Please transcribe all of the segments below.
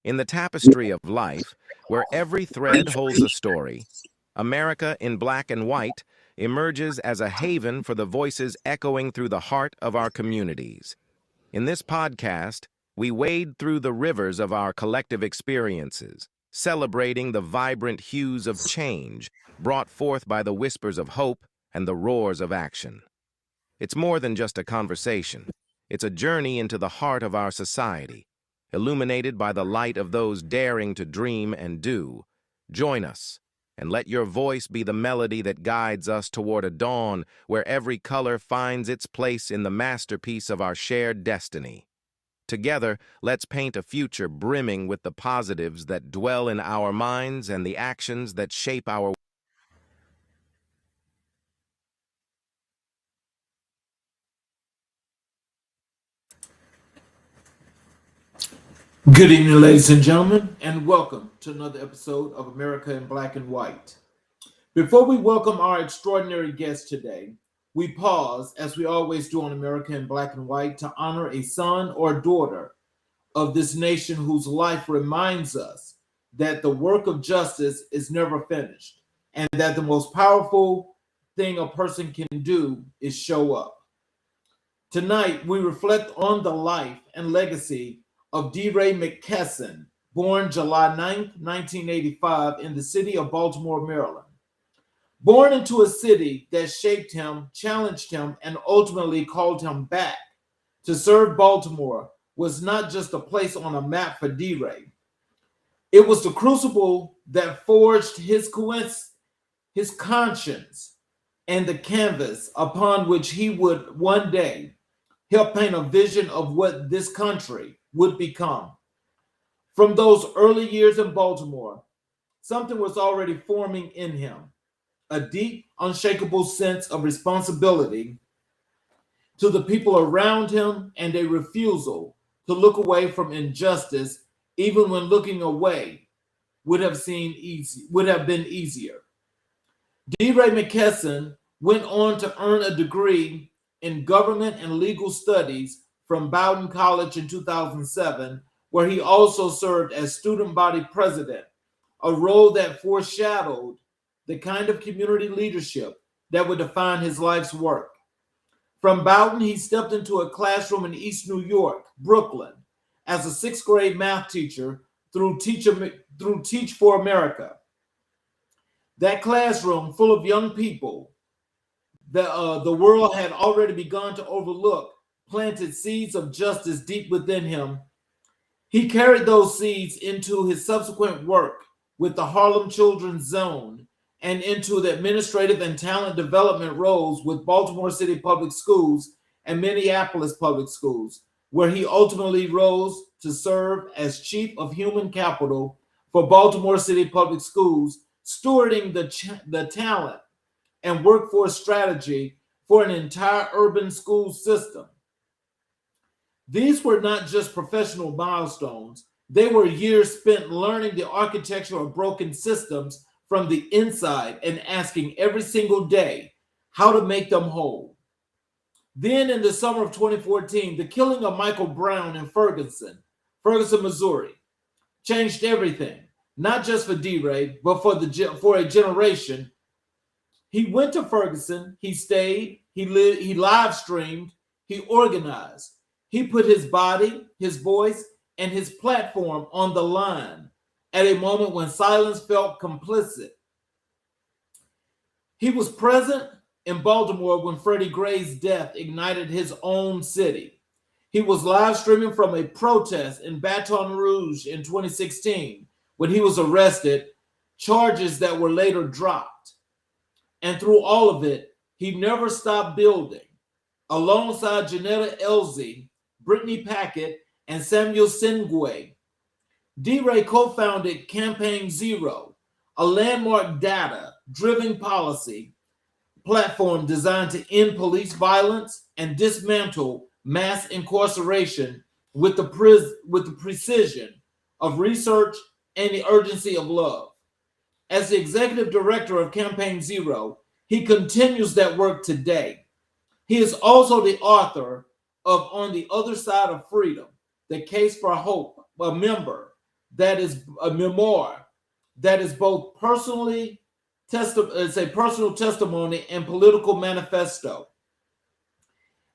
In the tapestry of life, where every thread holds a story, America in Black and White emerges as a haven for the voices echoing through the heart of our communities. In this podcast, we wade through the rivers of our collective experiences, celebrating the vibrant hues of change brought forth by the whispers of hope and the roars of action. It's more than just a conversation. It's a journey into the heart of our society, illuminated by the light of those daring to dream and do. Join us, and let your voice be the melody that guides us toward a dawn where every color finds its place in the masterpiece of our shared destiny. Together, let's paint a future brimming with the positives that dwell in our minds and the actions that shape our. Good evening, ladies and gentlemen, and welcome to another episode of America in Black and White. Before we welcome our extraordinary guest today, we pause, as we always do on America in Black and White, to honor a son or daughter of this nation whose life reminds us that the work of justice is never finished, and that the most powerful thing a person can do is show up. Tonight, we reflect on the life and legacy of D. Ray McKesson, born July 9th, 1985, in the city of Baltimore, Maryland. Born into a city that shaped him, challenged him, and ultimately called him back to serve Baltimore was not just a place on a map for D. Ray. It was the crucible that forged his conscience and the canvas upon which he would one day help paint a vision of what this country would become. From those early years in Baltimore, something was already forming in him, a deep, unshakable sense of responsibility to the people around him and a refusal to look away from injustice, even when looking away would have been easier. D. Ray McKesson went on to earn a degree in government and legal studies from Bowdoin College in 2007, where he also served as student body president, a role that foreshadowed the kind of community leadership that would define his life's work. From Bowdoin, he stepped into a classroom in East New York, Brooklyn, as a sixth grade math teacher through Teach for America. That classroom, full of young people that the world had already begun to overlook, planted seeds of justice deep within him. He carried those seeds into his subsequent work with the Harlem Children's Zone and into the administrative and talent development roles with Baltimore City Public Schools and Minneapolis Public Schools, where he ultimately rose to serve as Chief of Human Capital for Baltimore City Public Schools, stewarding the talent and workforce strategy for an entire urban school system. These were not just professional milestones. They were years spent learning the architecture of broken systems from the inside and asking every single day how to make them whole. Then in the summer of 2014, the killing of Michael Brown in Ferguson, Missouri, changed everything, not just for D. Ray, but for a generation. He went to Ferguson, he stayed, he live streamed, he organized. He put his body, his voice, and his platform on the line at a moment when silence felt complicit. He was present in Baltimore when Freddie Gray's death ignited his own city. He was live streaming from a protest in Baton Rouge in 2016 when he was arrested, charges that were later dropped. And through all of it, he never stopped building. Alongside Janetta Elzie, Brittany Packett, and Samuel Sengwe, D. Ray co-founded Campaign Zero, a landmark data-driven policy platform designed to end police violence and dismantle mass incarceration with the precision of research and the urgency of love. As the executive director of Campaign Zero, he continues that work today. He is also the author of On the Other Side of Freedom, The Case for Hope, a member, that is a memoir that is both it's a personal testimony and political manifesto.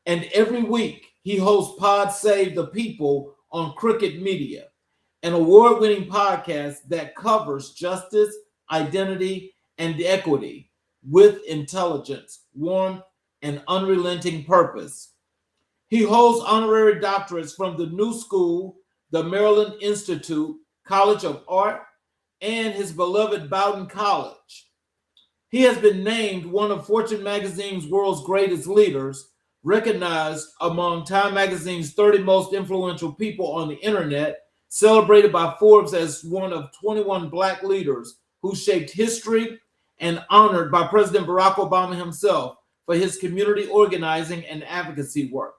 And every week he hosts Pod Save the People on Cricket Media, an award-winning podcast that covers justice, identity, and equity with intelligence, warmth, and unrelenting purpose. He holds honorary doctorates from the New School, the Maryland Institute, College of Art, and his beloved Bowdoin College. He has been named one of Fortune magazine's world's greatest leaders, recognized among Time magazine's 30 most influential people on the internet, celebrated by Forbes as one of 21 Black leaders who shaped history, and honored by President Barack Obama himself for his community organizing and advocacy work.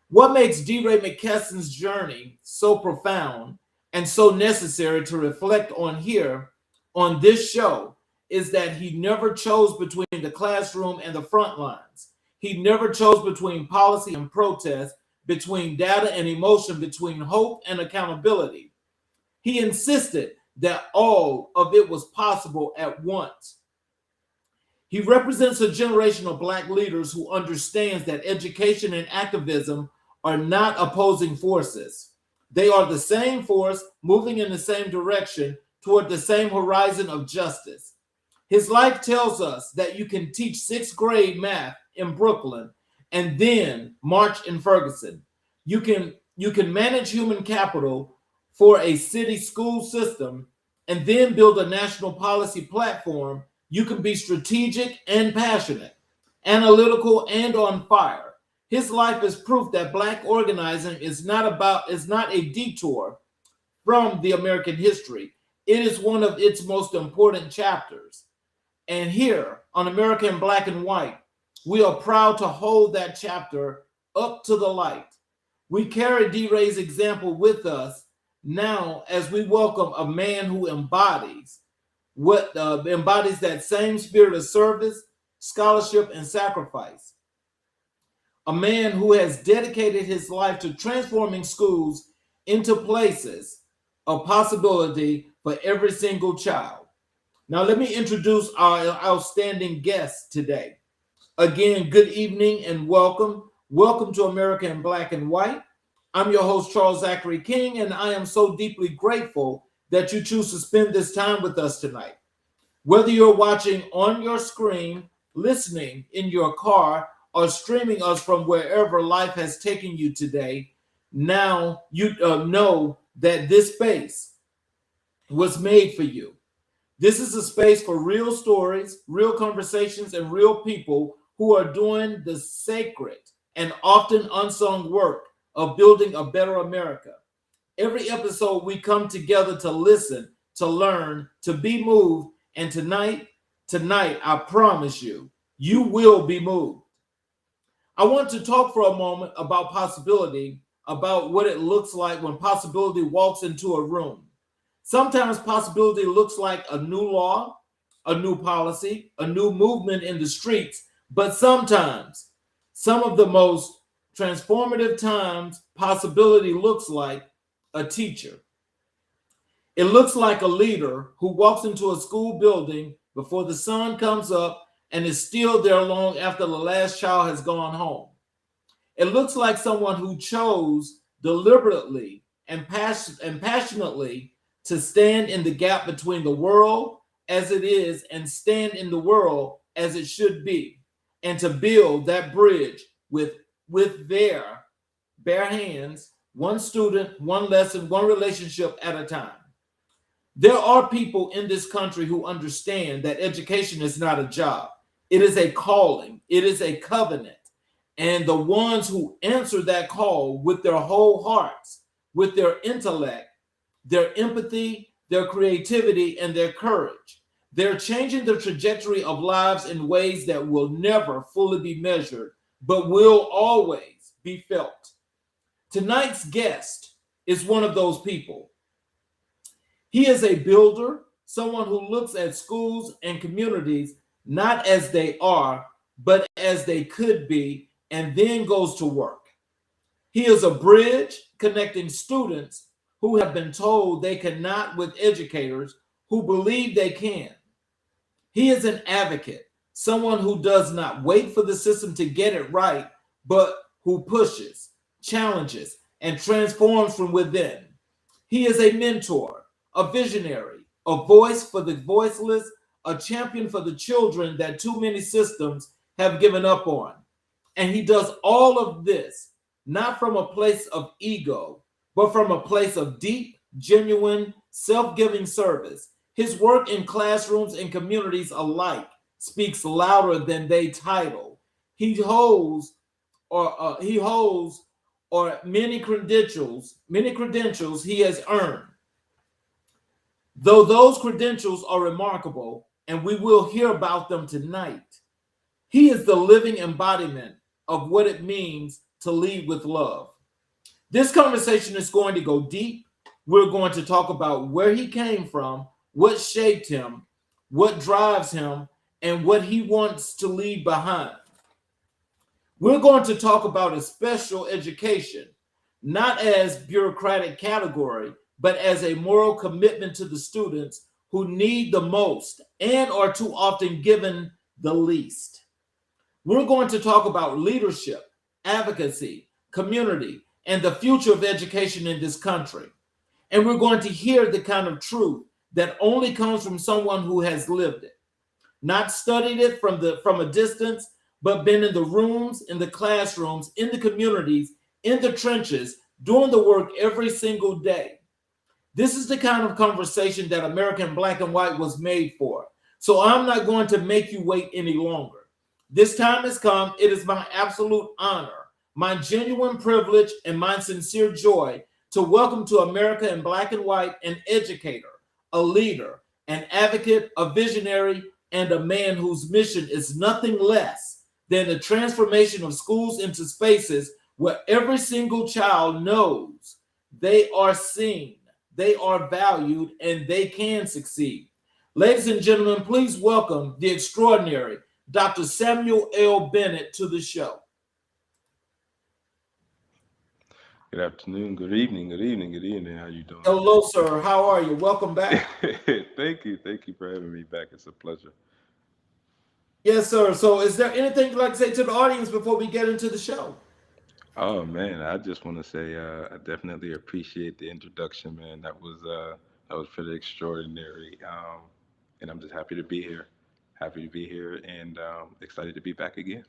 What makes D. Ray McKesson's journey so profound and so necessary to reflect on here on this show is that he never chose between the classroom and the front lines. He never chose between policy and protest, between data and emotion, between hope and accountability. He insisted that all of it was possible at once. He represents a generation of Black leaders who understands that education and activism are not opposing forces. They are the same force moving in the same direction toward the same horizon of justice. His life tells us that you can teach sixth grade math in Brooklyn and then march in Ferguson. You can manage human capital for a city school system and then build a national policy platform. You can be strategic and passionate, analytical and on fire. His life is proof that Black organizing is not a detour from the American history. It is one of its most important chapters. And here on American Black and White, we are proud to hold that chapter up to the light. We carry D. Ray's example with us now as we welcome a man who embodies that same spirit of service, scholarship, and sacrifice. A man who has dedicated his life to transforming schools into places of possibility for every single child. Now, let me introduce our outstanding guest today. Again, good evening and welcome. Welcome to America in Black and White. I'm your host, Charles Zachary King, and I am so deeply grateful that you choose to spend this time with us tonight. Whether you're watching on your screen, listening in your car, or streaming us from wherever life has taken you today, now you know that this space was made for you. This is a space for real stories, real conversations, and real people who are doing the sacred and often unsung work of building a better America. Every episode, we come together to listen, to learn, to be moved, and tonight, I promise you, you will be moved. I want to talk for a moment about possibility, about what it looks like when possibility walks into a room. Sometimes possibility looks like a new law, a new policy, a new movement in the streets, but sometimes, some of the most transformative times, possibility looks like a teacher. It looks like a leader who walks into a school building before the sun comes up and is still there long after the last child has gone home. It looks like someone who chose deliberately and passionately to stand in the gap between the world as it is and stand in the world as it should be, and to build that bridge with their bare hands, one student, one lesson, one relationship at a time. There are people in this country who understand that education is not a job. It is a calling. It is a covenant. And the ones who answer that call with their whole hearts, with their intellect, their empathy, their creativity, and their courage, they're changing the trajectory of lives in ways that will never fully be measured, but will always be felt. Tonight's guest is one of those people. He is a builder, someone who looks at schools and communities not as they are, but as they could be, and then goes to work. He is a bridge connecting students who have been told they cannot with educators who believe they can. He is an advocate, someone who does not wait for the system to get it right, but who pushes, challenges, and transforms from within. He is a mentor, a visionary, a voice for the voiceless, a champion for the children that too many systems have given up on. And he does all of this not from a place of ego, but from a place of deep, genuine, self giving service. His work in classrooms and communities alike speaks louder than they title. He holds he holds or many credentials he has earned. Though those credentials are remarkable, and we will hear about them tonight, he is the living embodiment of what it means to lead with love. This conversation is going to go deep. We're going to talk about where he came from, what shaped him, what drives him, and what he wants to leave behind. We're going to talk about a special education, not as bureaucratic category, but as a moral commitment to the students who need the most and are too often given the least. We're going to talk about leadership, advocacy, community, and the future of education in this country. And we're going to hear the kind of truth that only comes from someone who has lived it, not studied it from a distance, but been in the rooms, in the classrooms, in the communities, in the trenches, doing the work every single day. This is the kind of conversation that American Black and White was made for. So I'm not going to make you wait any longer. This time has come. It is my absolute honor, my genuine privilege, and my sincere joy to welcome to America in Black and White an educator, a leader, an advocate, a visionary, and a man whose mission is nothing less than the transformation of schools into spaces where every single child knows they are seen, they are valued, and they can succeed. Ladies and gentlemen, please welcome the extraordinary Dr. Samuel L. Bennett to the show. Good afternoon, good evening, good evening, good evening. How you doing Hello, sir. How are you? Welcome back. today? Thank you for having me back. It's a pleasure. Yes, sir. So, is there anything you'd like to say to the audience before we get into the show? Oh man, I just want to say I definitely appreciate the introduction, man. That was pretty extraordinary, and I'm just happy to be here. Happy to be here, and excited to be back again.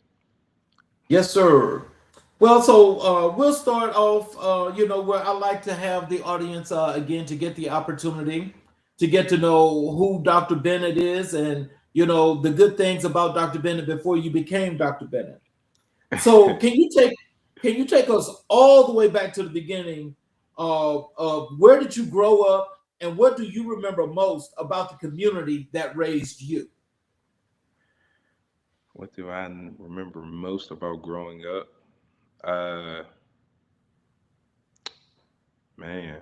Yes, sir. Well, so we'll start off, where I like to have the audience again to get the opportunity to get to know who Dr. Bennett is and, the good things about Dr. Bennett before you became Dr. Bennett. So, can you take us all the way back to the beginning of where did you grow up and what do you remember most about the community that raised you? What do I remember most about growing up? Uh, Man,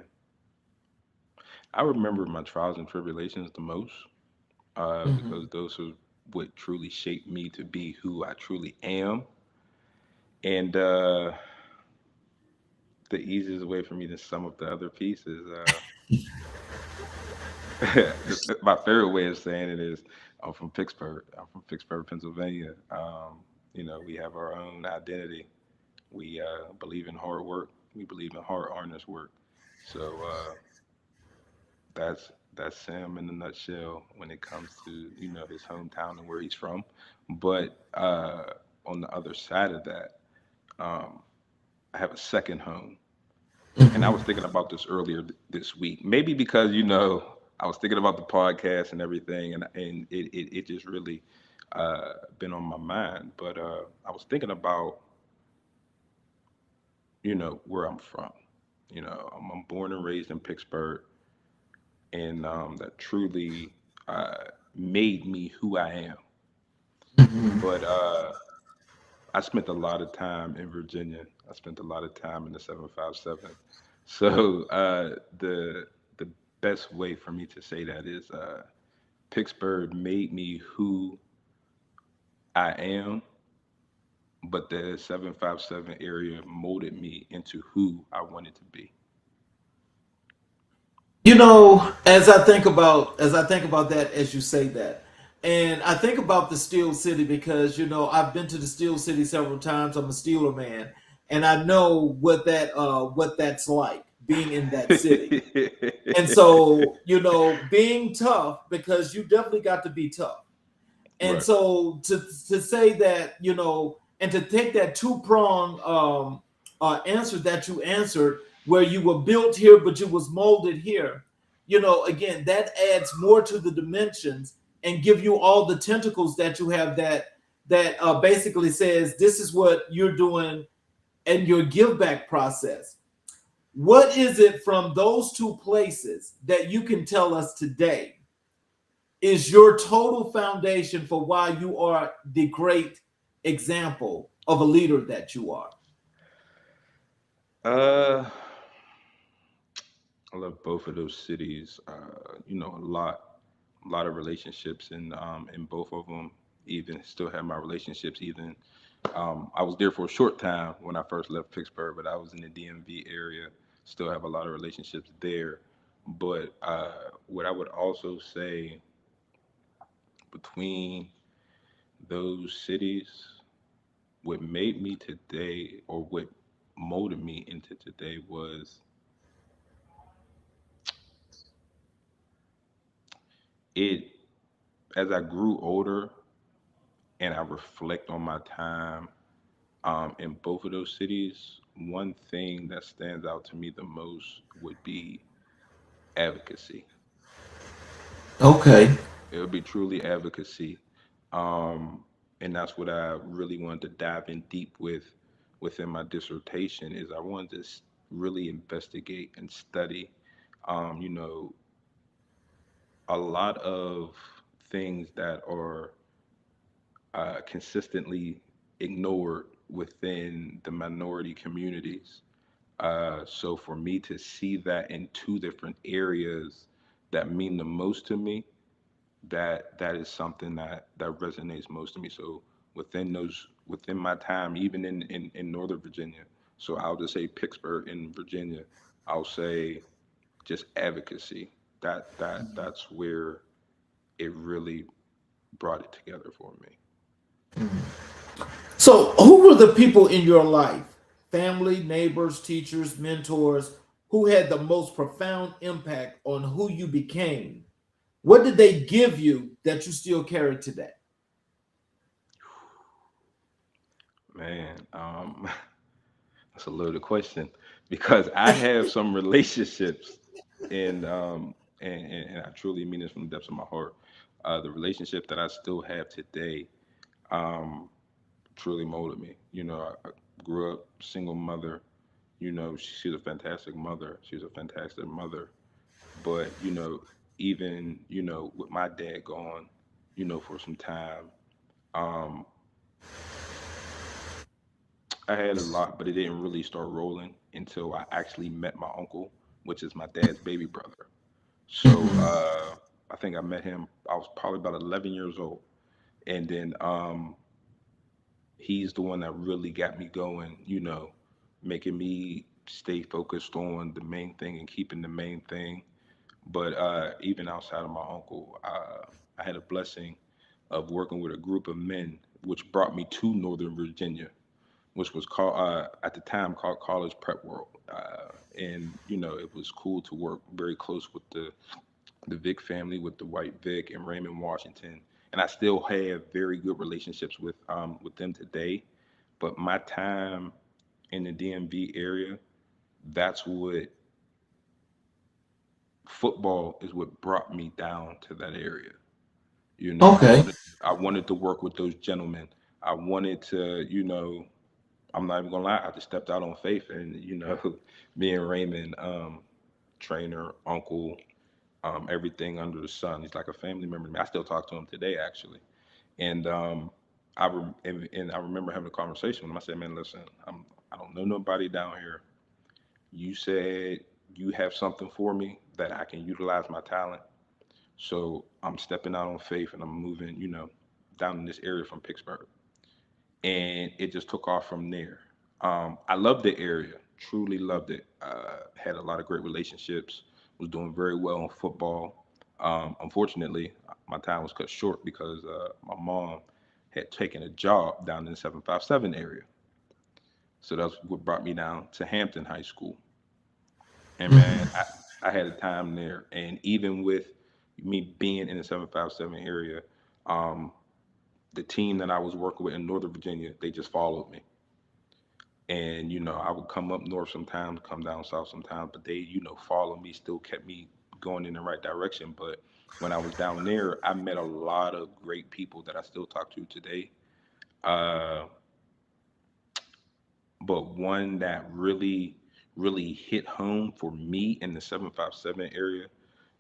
I remember my trials and tribulations the most. Mhm. Because those are what truly shaped me to be who I truly am. And the easiest way for me to sum up the other piece is my favorite way of saying it is I'm from Pittsburgh. I'm from Pittsburgh, Pennsylvania. We have our own identity. We believe in hard work. We believe in hard, earnest work. So that's Sam in a nutshell when it comes to his hometown and where he's from. But on the other side of that, um, I have a second home, and I was thinking about this earlier this week. Maybe because I was thinking about the podcast and everything, and it just really been on my mind. But I was thinking about where I'm from. I'm born and raised in Pittsburgh, and that truly uh, made me who I am. Mhm. But I spent a lot of time in Virginia. I spent a lot of time in the 757. So the best way for me to say that is Pittsburgh made me who I am, but the 757 area molded me into who I wanted to be. As I think about that, as you say that, and I think about the Steel City because I've been to the Steel City several times. I'm a Steeler man, and I know what that's like being in that city. And so being tough, because you definitely got to be tough. And Right. so to say that, and to take that two-prong answer that you answered, where you were built here but you was molded here, again, that adds more to the dimensions and give you all the tentacles that you have, that basically says this is what you're doing and your give back process. What is it from those two places that you can tell us today is your total foundation for why you are the great example of a leader that you are? Uh, I love both of those cities. A lot of relationships in both of them. Even still have my relationships. Even I was there for a short time when I first left Pittsburgh, but I was in the DMV area. Still have a lot of relationships there. But what I would also say between those cities, what made me today, or what molded me into today, was it. As I grew older and I reflect on my time in both of those cities, one thing that stands out to me the most would be advocacy. Okay. It would be truly advocacy. Um, and that's what I really wanted to dive in deep with within my dissertation, is I wanted to really investigate and study, um, you know, a lot of things that are consistently ignored within the minority communities. So for me to see that in two different areas that mean the most to me, that is something that resonates most to me. So within my time, even in Northern Virginia, so I'll just say Pittsburgh in Virginia, I'll say just advocacy. That's where it really brought it together for me. So, who were the people in your life, family, neighbors, teachers, mentors, who had the most profound impact on who you became? What did they give you that you still carry today? Man, that's a loaded question because I have some relationships, and and I truly mean this from the depths of my heart. The relationship that I still have today um, truly molded me. I grew up single mother. She's a fantastic mother. She's a fantastic mother. But even with my dad gone, for some time, um, I had a lot, but it didn't really start rolling until I actually met my uncle, which is my dad's baby brother. So I think I met him. I was probably about 11 years old, and then he's the one that really got me going. Making me stay focused on the main thing and keeping the main thing. But even outside of my uncle, I had a blessing of working with a group of men, which brought me to Northern Virginia, which was called at the time called College Prep World. And it was cool to work very close with the Vic family, with the White Vic and Raymond Washington, and I still have very good relationships with them today. But my time in the DMV area, that's what football is what brought me down to that area. Okay. I wanted to work with those gentlemen. I wanted to, I'm not even gonna lie, I just stepped out on faith, and me and Raymond, trainer, uncle, everything under the sun. He's like a family member to me. I still talk to him today, actually. And and I remember having a conversation with him. I said, "Man, listen, I don't know nobody down here. You said you have something for me that I can utilize my talent. So I'm stepping out on faith, and I'm moving, down in this area from Pittsburgh." And it just took off from there. I loved the area, truly loved it. Had a lot of great relationships was doing very well in football. Unfortunately, my time was cut short because my mom had taken a job down in the 757 area. So that's what brought me down to Hampton High School. And man, I had a time there. And even with me being in the 757 area, um, the team that I was working with in Northern Virginia, they just followed me. And, I would come up north sometimes, come down south sometimes, but they, followed me, still kept me going in the right direction. But when I was down there, I met a lot of great people that I still talk to today. Uh, but one that really, really hit home for me in the 757 area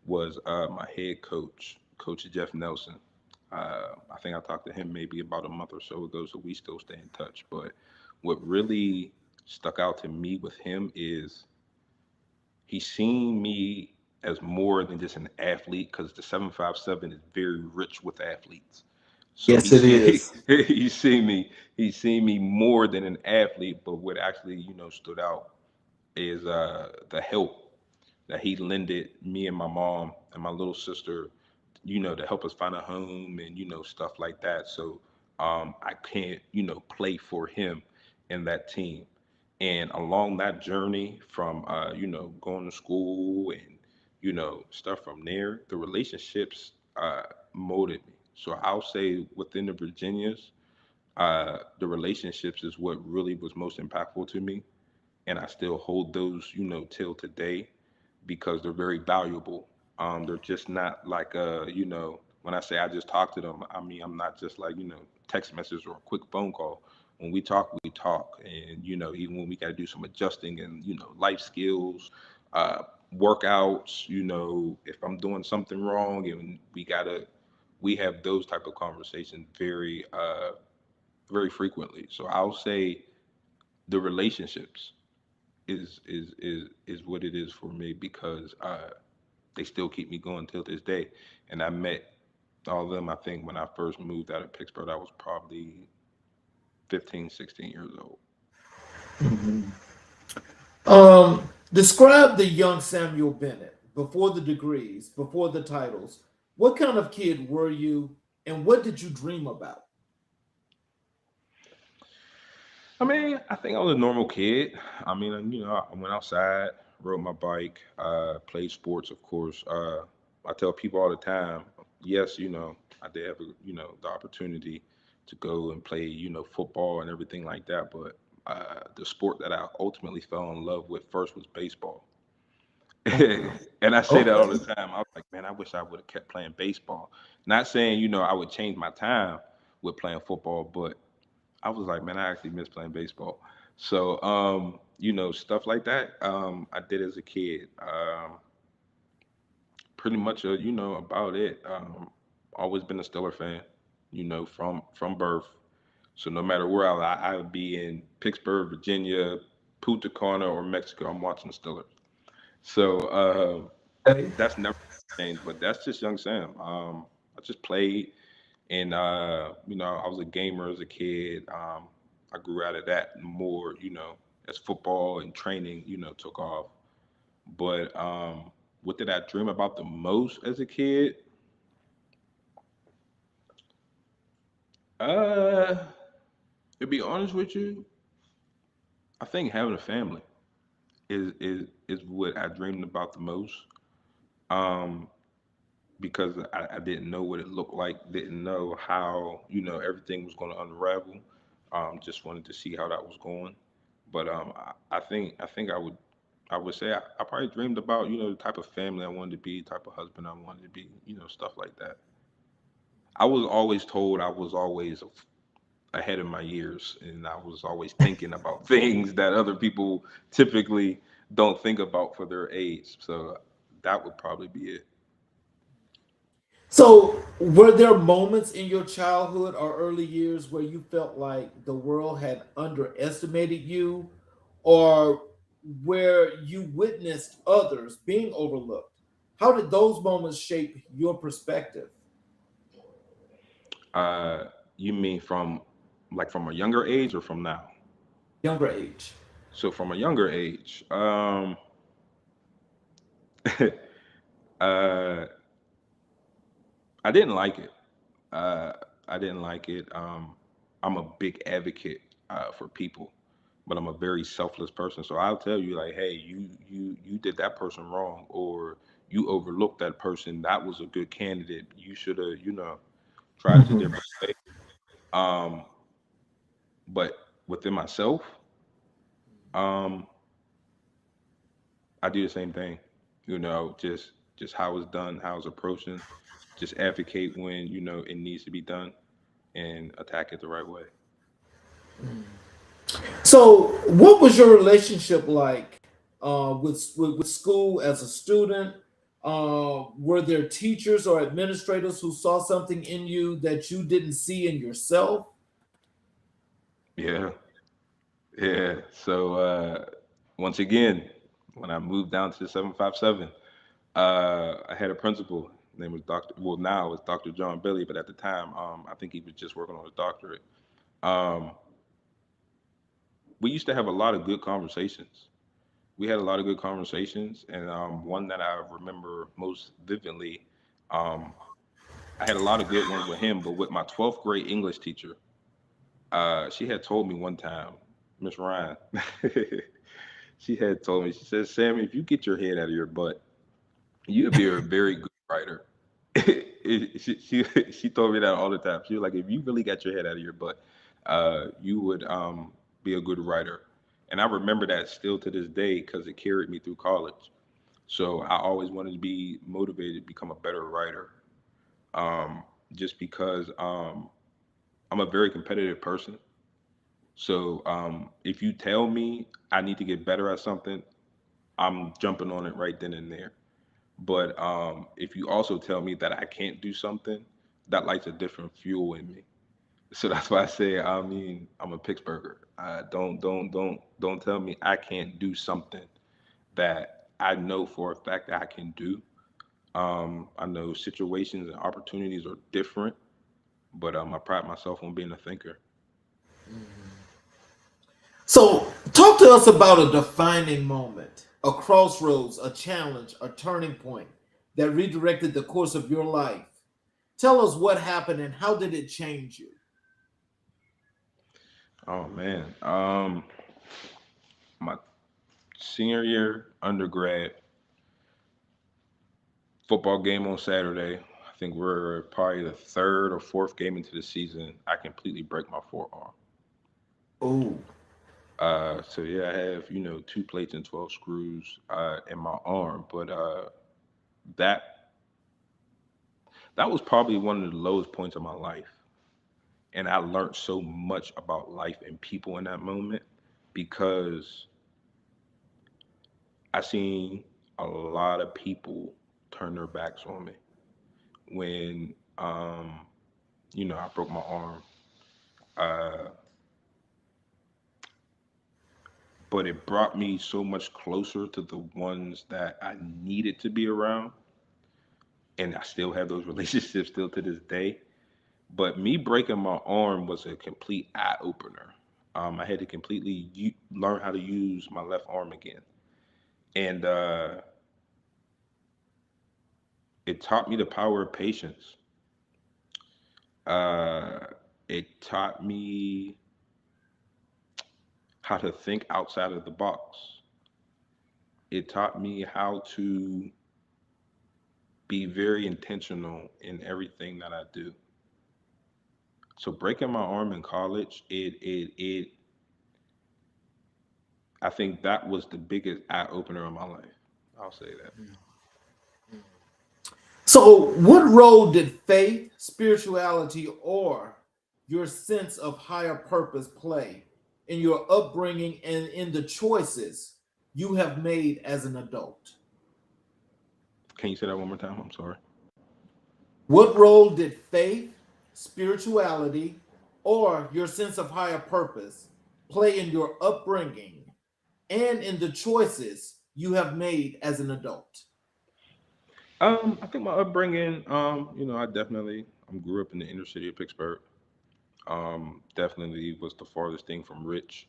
was my head coach, Coach Jeff Nelson. I think I talked to him maybe about a month or so ago, so we still stay in touch. But what really stuck out to me with him is he seen me as more than just an athlete because the 757 is very rich with athletes. So Yes, it is. he seen me more than an athlete, but what actually, stood out is the help that he lended me and my mom and my little sister, to help us find a home and stuff like that. So I can't, play for him in that team. And along that journey from going to school and stuff from there, the relationships molded me. So I'll say within the Virginias, the relationships is what really was most impactful to me, and I still hold those, till today because they're very valuable. They're just not like when I say I just talk to them, I mean I'm not just like text message or a quick phone call. When we talk, we talk, and even when we got to do some adjusting and life skills, uh, workouts. If I'm doing something wrong and we have those type of conversations very very frequently. So I'll say the relationships is what it is for me because they still keep me going till this day. And I met all of them. I think when I first moved out of Pittsburgh, I was probably 15, 16 years old. Describe the young Samuel Bennett before the degrees, before the titles. What kind of kid were you, and what did you dream about? I mean, I think I was a normal kid. I mean, I went outside, rode my bike, played sports, of course. I tell people all the time, yes, I did have, the opportunity to go and play, football and everything like that. But the sport that I ultimately fell in love with first was baseball. And I say that all the Okay. time. I was like, man, I wish I would have kept playing baseball. Not saying, I would change my time with playing football, but I was like, man, I actually miss playing baseball. So, stuff like that, I did as a kid. Pretty much, about it. Always been a Steeler fan, from birth. So no matter where I would be in Pittsburgh, Virginia, Punta Cana, or Mexico, I'm watching the Steelers. So Okay. that's never changed. But that's just young Sam. I just played, and I was a gamer as a kid. I grew out of that more, as football and training, took off. But what did I dream about the most as a kid? Uh, to be honest with you, I think having a family is what I dreamed about the most. Um, because I didn't know what it looked like, didn't know how everything was going to unravel. Just wanted to see how that was going. But I think I would say I probably dreamed about the type of family I wanted to be, type of husband I wanted to be, stuff like that. I was always told I was always ahead of my years, and I was always thinking about things that other people typically don't think about for their age. So that would probably be it. So, were there moments in your childhood or early years where you felt like the world had underestimated you, or where you witnessed others being overlooked? How did those moments shape your perspective? Uh, you mean from like from a younger age or from now? Younger age. So from a younger age, Uh, I didn't like it. Uh, I didn't like it. I'm a big advocate for people, but I'm a very selfless person. So I'll tell you, like, hey, you did that person wrong, or you overlooked that person. That was a good candidate. You should have, tried it a Mhm. different way. Um, but within myself, um, I do the same thing. Just how it's done, how it's approaching. Just advocate when it needs to be done, and attack it the right way. So, what was your relationship like with school as a student? Were there teachers or administrators who saw something in you that you didn't see in yourself? Yeah, yeah. So once again, when I moved down to 757, I had a principal. His name was Doctor. Well, now it's Dr. John Billy, but at the time, I think he was just working on his doctorate. Um, we used to have a lot of good conversations. We had a lot of good conversations, and one that I remember most vividly, um, I had a lot of good ones with him, but with my 12th grade English teacher, she had told me one time, Miss Ryan, she had told me, she said, Sammy, if you get your head out of your butt, you'd be a very good writer. She told me that all the time. She was like, if you really got your head out of your butt, you would be a good writer. And I remember that still to this day because it carried me through college. So I always wanted to be motivated to become a better writer, just because I'm a very competitive person. So if you tell me I need to get better at something, I'm jumping on it right then and there. But if you also tell me that I can't do something, that lights a different fuel in me. So that's why I say, I mean, I'm a Pittsburgher. Don't tell me I can't do something that I know for a fact that I can do. I know situations and opportunities are different, but I pride myself on being a thinker. So, talk to us about a defining moment, a crossroads, a challenge, a turning point that redirected the course of your life. Tell us what happened and how did it change you? Oh man, my senior year undergrad football game on Saturday. I think we're probably the third or fourth game into the season. I completely break my forearm. Oh, So yeah, I have two plates and 12 screws in my arm, but that that was probably one of the lowest points of my life, and I learned so much about life and people in that moment because I seen a lot of people turn their backs on me when I broke my arm. Uh, but it brought me so much closer to the ones that I needed to be around, and I still have those relationships still to this day. But me breaking my arm was a complete eye opener. I had to completely learn how to use my left arm again, and it taught me the power of patience. Uh, it taught me how to think outside of the box. It taught me how to be very intentional in everything that I do. So breaking my arm in college, it I think that was the biggest eye opener in my life. I'll say that. so what role did faith, spirituality, or your sense of higher purpose play in your upbringing and in the choices you have made as an adult? Can you say that one more time? I'm sorry. What role did faith, spirituality, or your sense of higher purpose play in your upbringing and in the choices you have made as an adult? I think my upbringing, I grew up in the inner city of Pittsburgh. Definitely was the farthest thing from rich.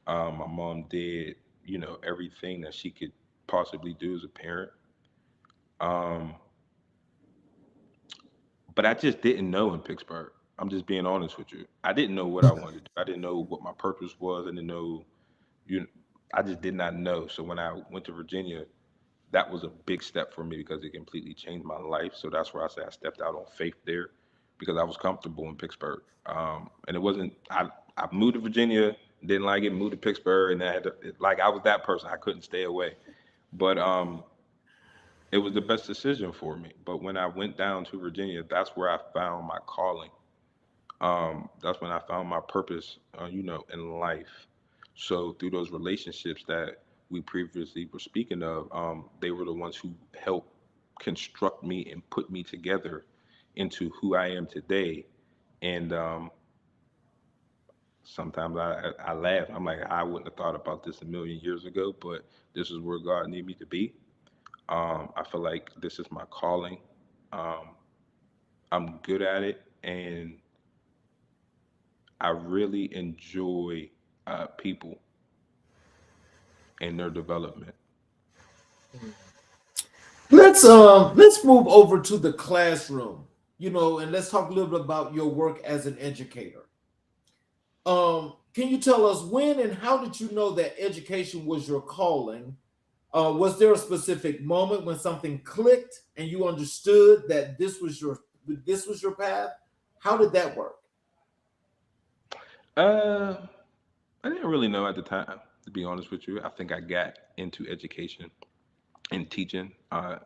My mom did, everything that she could possibly do as a parent. Um, but I just didn't know in Pittsburgh. I'm just being honest with you. I didn't know what I wanted to do. I didn't know what my purpose was. I didn't know, you. I just did not know. So when I went to Virginia, that was a big step for me because it completely changed my life. So that's where I say I stepped out on faith there because I was comfortable in Pittsburgh. And it wasn't, I moved to Virginia, didn't like it, moved to Pittsburgh, and I had to, like, I was that person. I couldn't stay away. But it was the best decision for me. But when I went down to Virginia, that's where I found my calling. That's when I found my purpose, in life. So through those relationships that we previously were speaking of, they were the ones who helped construct me and put me together into who I am today. And sometimes I laugh. I'm like, I wouldn't have thought about this a million years ago, but this is where God needed me to be. I feel like this is my calling. Um, I'm good at it, and I really enjoy people and their development. Let's move over to the classroom, and let's talk a little bit about your work as an educator. Can you tell us when and how did you know that education was your calling? Was there a specific moment when something clicked and you understood that this was your path? How did that work? Uh, I didn't really know at the time, to be honest with you. I think I got into education and teaching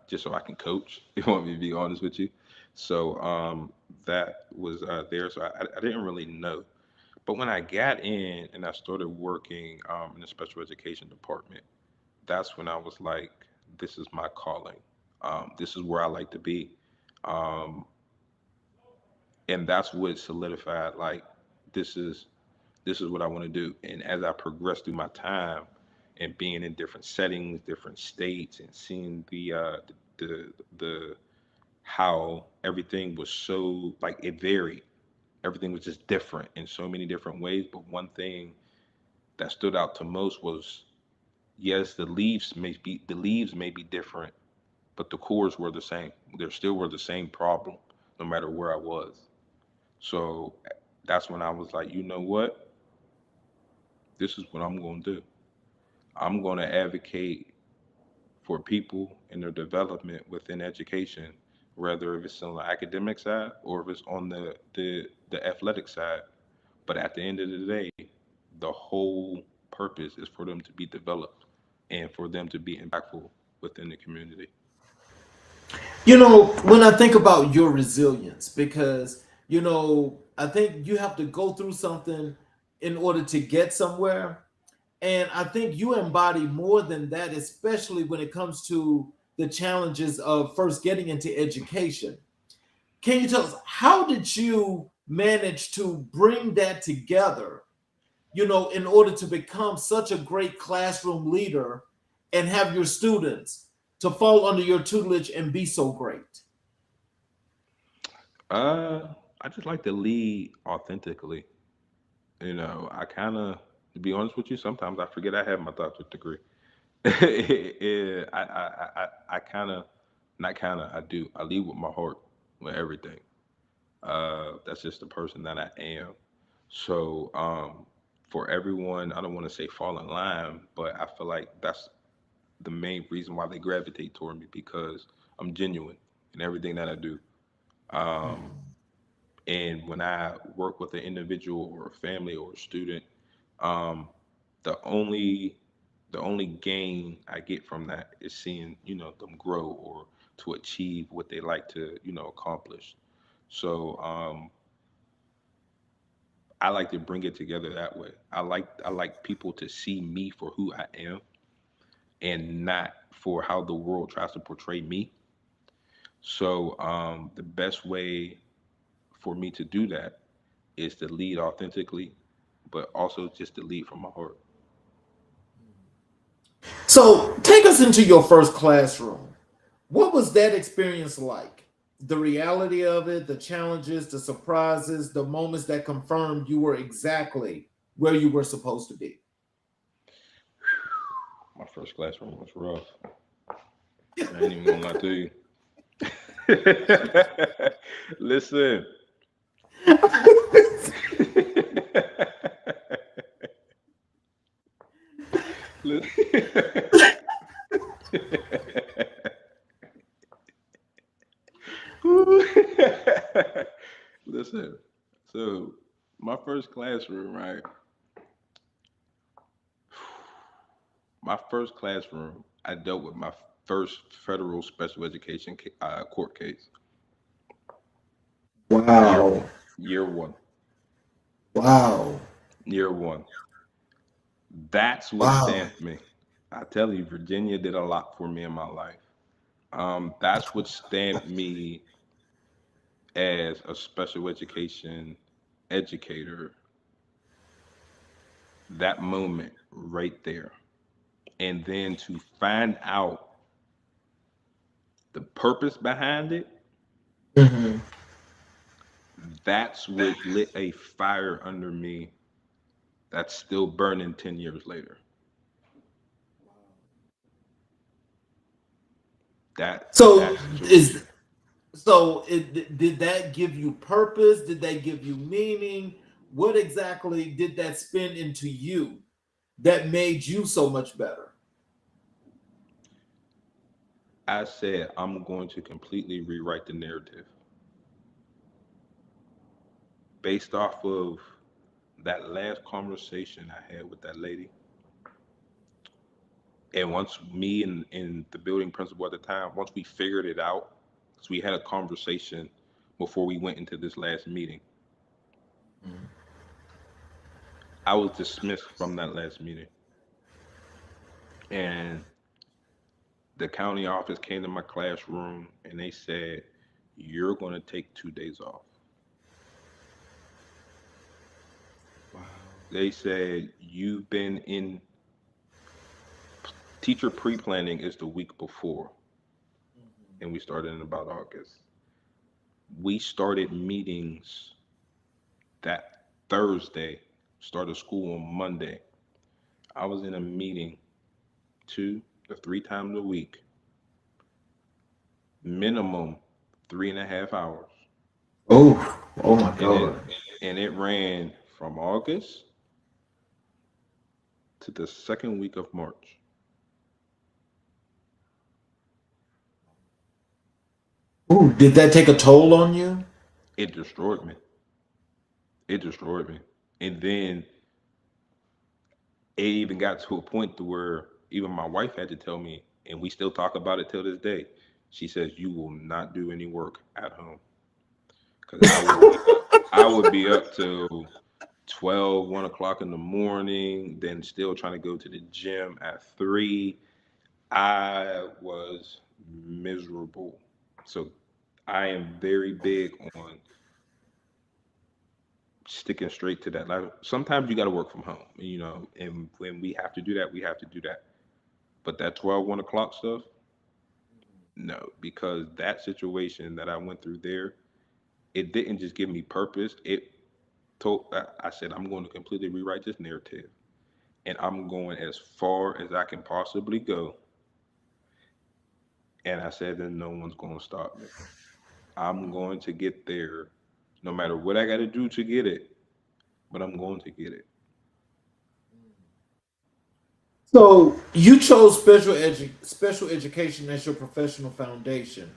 just so I can coach. If you want me to be honest with you. So that was there. So I didn't really know. But when I got in and I started working in the special education department, that's when I was like, this is my calling. This is where I like to be. Um, and that's what solidified like this is this is what I want to do. And as I progressed through my time and being in different settings, different states, and seeing the how everything was so like it varied. Everything was just different in so many different ways. But one thing that stood out to most was yes, the leaves may be different, but the cores were the same. There still were the same problem, no matter where I was. So that's when I was like, you know what? This is what I'm going to do. I'm going to advocate for people and their development within education, whether if it's on the academic side or if it's on the athletic side. But at the end of the day, the whole purpose is for them to be developed and for them to be impactful within the community. When I think about your resilience, because, I think you have to go through something in order to get somewhere. And I think you embody more than that, especially when it comes to the challenges of first getting into education. Can you tell us how did you manage to bring that together, in order to become such a great classroom leader and have your students to fall under your tutelage and be so great? Uh, I just like to lead authentically. I kind of, to be honest with you, sometimes I forget I have my doctorate degree. Yeah, I kind of, not kind of, I do. I lead with my heart, with everything. That's just the person that I am. So, for everyone, I don't want to say fall in line, but I feel like that's the main reason why they gravitate toward me because I'm genuine in everything that I do. Um, and when I work with an individual or a family or a student, um, the only the only gain I get from that is seeing them grow or to achieve what they like to accomplish. So I like to bring it together that way. I like people to see me for who I am and not for how the world tries to portray me. So the best way for me to do that is to lead authentically, but also just to lead from my heart. So take us into your first classroom. What was that experience like? The reality of it, the challenges, the surprises, the moments that confirmed you were exactly where you were supposed to be. My first classroom was rough. I ain't even gonna lie to you. Listen. Listen. Listen. So my first classroom, right? My first classroom, I dealt with my first federal special education court case. Year Wow. one. Year one. Wow. Year one. That's what Wow. stamped me. I tell you, Virginia did a lot for me in my life. That's what stamped me as a special education educator. That moment right there. And then to find out the purpose behind it, Hmm. that's what lit a fire under me that's still burning 10 years later. That So situation. is so did that give you purpose? Did that give you meaning? What exactly did that spin into you that made you so much better? I said I'm going to completely rewrite the narrative based off of that last conversation I had with that lady. And once me and the building principal at the time, once we figured it out, so we had a conversation before we went into this last meeting. I was dismissed from that last meeting. And the county office came to my classroom and they said, "You're going to take 2 days off." Wow. They said, "You've been in teacher pre planning is the week before." And we started in about August. We started meetings that Thursday, started school on Monday. I was in a meeting 2 to 3 times a week, minimum 3.5 hours. Oh, oh my And it God. and it ran from August to the second week of March. Ooh, did that take a toll on you? It destroyed me. It destroyed me. And then it even got to a point to where even my wife had to tell me, and we still talk about it till this day. She says, "You will not do any work at home." Because I would be up till 12, 1 o'clock in the morning, then still trying to go to the gym at 3. I was miserable. So I am very big on sticking straight to that. Like sometimes you got to work from home, and when we have to do that, we have to do that. But that 12, 1 o'clock stuff, no, because that situation that I went through there, it didn't just give me purpose. I said, I'm going to completely rewrite this narrative and I'm going as far as I can possibly go. And I said, then no one's going to stop me. I'm going to get there no matter what I got to do to get it, but I'm going to get it. So you chose special education as your professional foundation,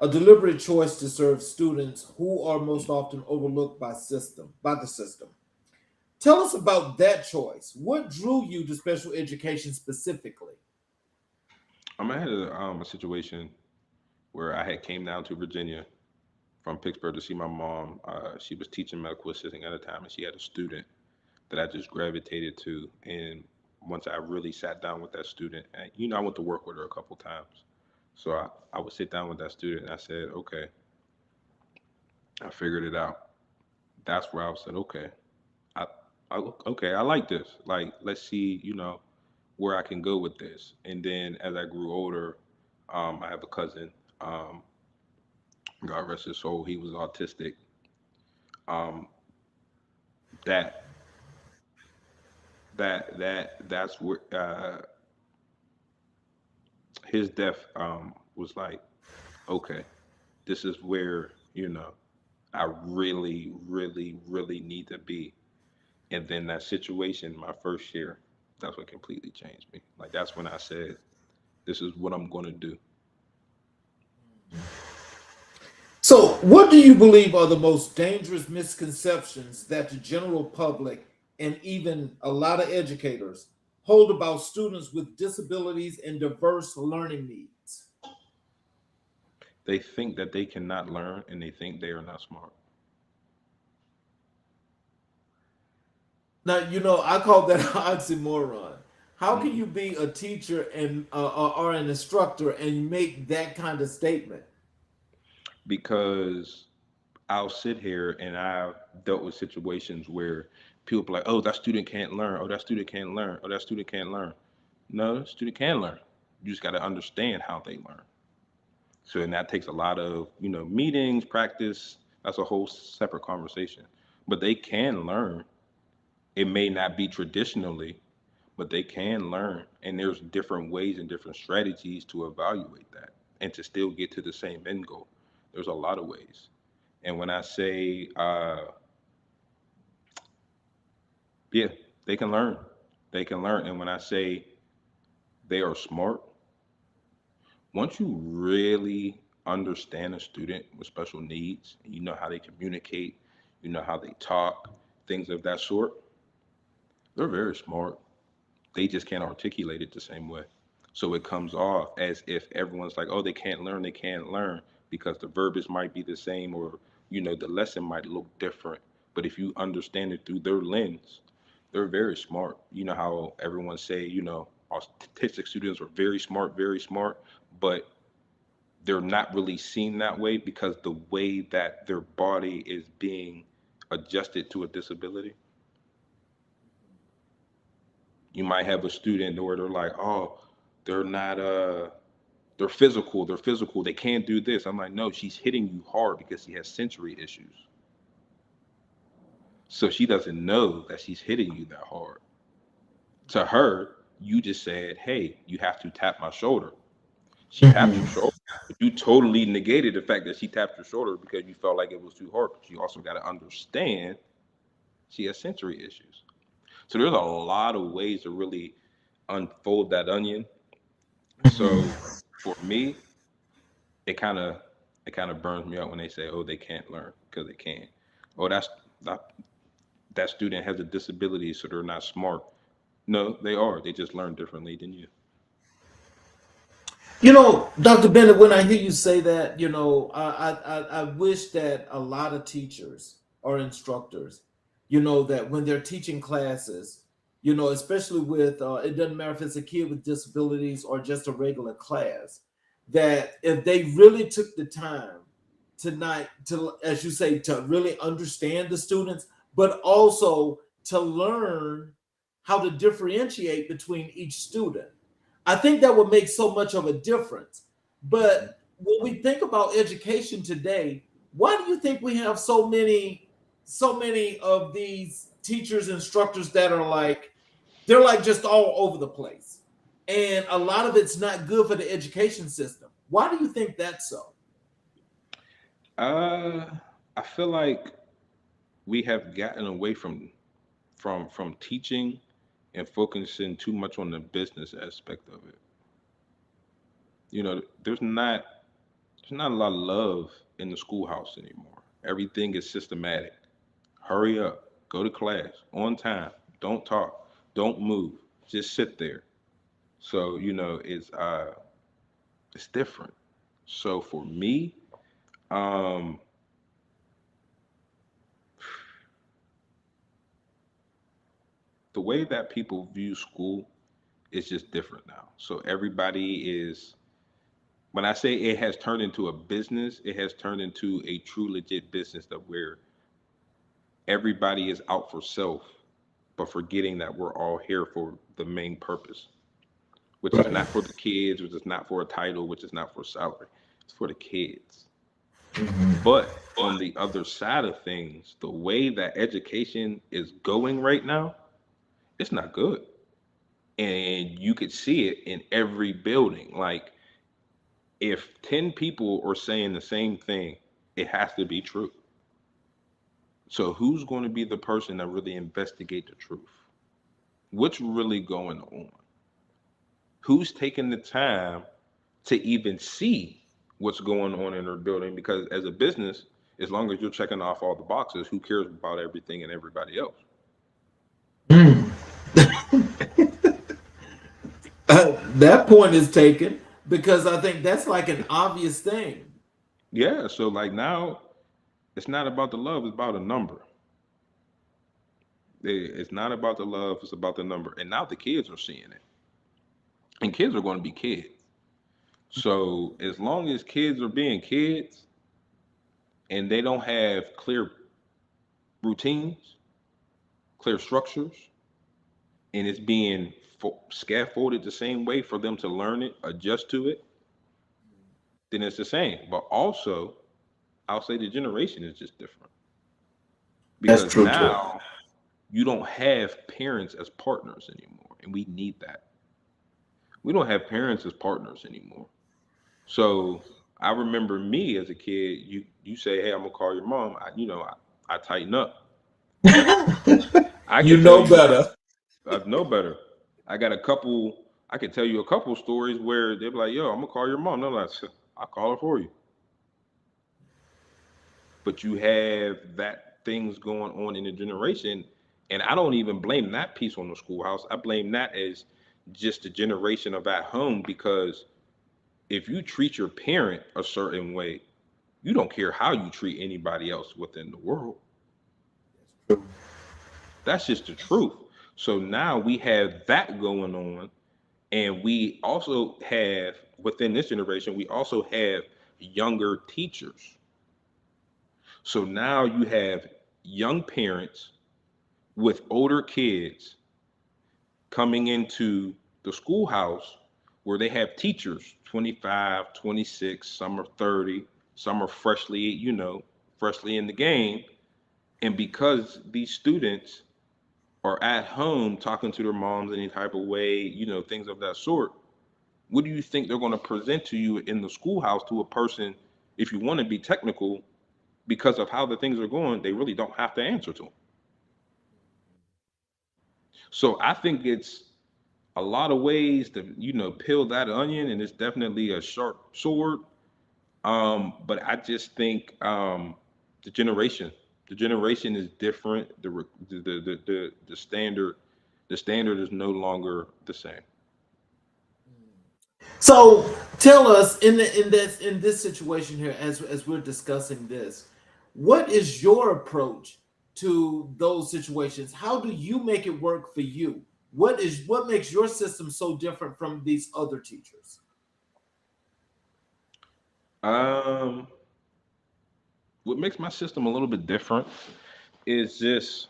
a deliberate choice to serve students who are most often overlooked by the system. Tell us about that choice. What drew you to special education specifically? I had a situation where I had came down to Virginia from Pittsburgh to see my mom. She was teaching medical assisting at the time, and she had a student that I just gravitated to. And once I really sat down with that student, and I went to work with her a couple times. So I would sit down with that student and I said, okay, I figured it out. That's where I said, okay, I, okay, I like this. Like, let's see, where I can go with this. And then as I grew older, I have a cousin, um, God rest his soul, he was autistic. Um, that that's where his death was like, okay. this is where, I really, really, really need to be. And then that situation, my first year, that's what completely changed me. Like that's when I said, this is what I'm gonna do. So, what do you believe are the most dangerous misconceptions that the general public and even a lot of educators hold about students with disabilities and diverse learning needs? They think that they cannot learn and they think they are not smart. Now, I call that an oxymoron. How can Mhm. you be a teacher and or an instructor and make that kind of statement? Because I'll sit here and I've dealt with situations where people be like, oh, that student can't learn. Oh, that student can't learn. Oh, that student can't learn. No, the student can learn. You just got to understand how they learn. So, and that takes a lot of, meetings, practice. That's a whole separate conversation. But they can learn. It may not be traditionally, but they can learn. And there's different ways and different strategies to evaluate that and to still get to the same end goal. There's a lot of ways. And when I say, yeah, they can learn. They can learn. And when I say they are smart, once you really understand a student with special needs, and you know how they communicate, you know how they talk, things of that sort, they're very smart. They just can't articulate it the same way. So it comes off as if everyone's like, oh, they can't learn because the verbiage might be the same or, the lesson might look different. But if you understand it through their lens, they're very smart. You know how everyone say, autistic students are very smart, but they're not really seen that way because the way that their body is being adjusted to a disability. You might have a student where they're like, oh, they're not they're physical, they can't do this. I'm like, no, she's hitting you hard because she has sensory issues. So she doesn't know that she's hitting you that hard. To her, you just said, hey, you have to tap my shoulder. She tapped your shoulder. But you totally negated the fact that she tapped your shoulder because you felt like it was too hard. But you also got to understand she has sensory issues. So there's a lot of ways to really unfold that onion. So for me, it kind of it kind of burns me out when they say, "Oh, they can't learn because they can't." Oh, that that student has a disability, so they're not smart. No, they are. They just learn differently than you. Dr. Bennett, when I hear you say that, I wish that a lot of teachers or instructors, that when they're teaching classes, especially with, it doesn't matter if it's a kid with disabilities or just a regular class, that if they really took the time tonight to, as you say, to really understand the students, but also to learn how to differentiate between each student. I think that would make so much of a difference. Mhm. But when we think about education today, why do you think we have so many of these teachers, instructors that are like they're like just all over the place? And a lot of it's not good for the education system. Why do you think that's so? Uh, I feel like we have gotten away from teaching and focusing too much on the business aspect of it. There's not a lot of love in the schoolhouse anymore. Everything is systematic. Hurry up, go to class on time, don't talk, don't move, just sit there. So, it's different. So for me, um, the way that people view school is just different now. So everybody is when I say it has turned into a business, it has turned into a true legit business that where everybody is out for self, but forgetting that we're all here for the main purpose, which is Right. not for the kids, which is not for a title, which is not for salary. It's for the kids. But on the other side of things, the way that education is going right now, it's not good. And you could see it in every building. Like If 10 people are saying the same thing, it has to be true. So who's going to be the person that really investigate the truth? What's really going on? Who's taking the time to even see what's going on in their building? Because as a business, as long as you're checking off all the boxes, who cares about everything and everybody else? Mm. That point is taken because I think that's like an obvious thing. Yeah, so like now it's not about the love, it's about a number. It's not about the love, it's about the number. And now the kids are seeing it. And kids are going to be kids. So as long as kids are being kids and they don't have clear routines, clear structures, and it's being scaffolded the same way for them to learn it, adjust to it, then it's the same. But also, I'll say the generation is just different That's because true too. now you don't have parents as partners anymore, and we need that. We don't have parents as partners anymore. So I remember me as a kid. You say, "Hey, I'm gonna call your mom." I tighten up. I You can tell know you, better. I know better. I got a couple. I can tell you a couple stories where they're like, "Yo, I'm gonna call your mom." They're like, "I'll call her for you." But you have that things going on in the generation, and I don't even blame that piece on the schoolhouse. I blame that as just the generation of at home because if you treat your parent a certain way, you don't care how you treat anybody else within the world. That's just the truth. So now we have that going on, and we also have within this generation, we also have younger teachers. So now you have young parents with older kids coming into the schoolhouse where they have teachers 25, 26, some are 30, some are freshly, freshly in the game. And because these students are at home talking to their moms any type of way, things of that sort, what do you think they're going to present to you in the schoolhouse to a person, if you want to be technical, because of how the things are going, they really don't have to answer to them. So I think it's a lot of ways to peel that onion, and it's definitely a sharp sword. But I just think the generation the generation is different. The standard is no longer the same. So tell us in this situation here, as we're discussing this, what is your approach to those situations? How do you make it work for you? What makes your system so different from these other teachers? um what makes my system a little bit different is just,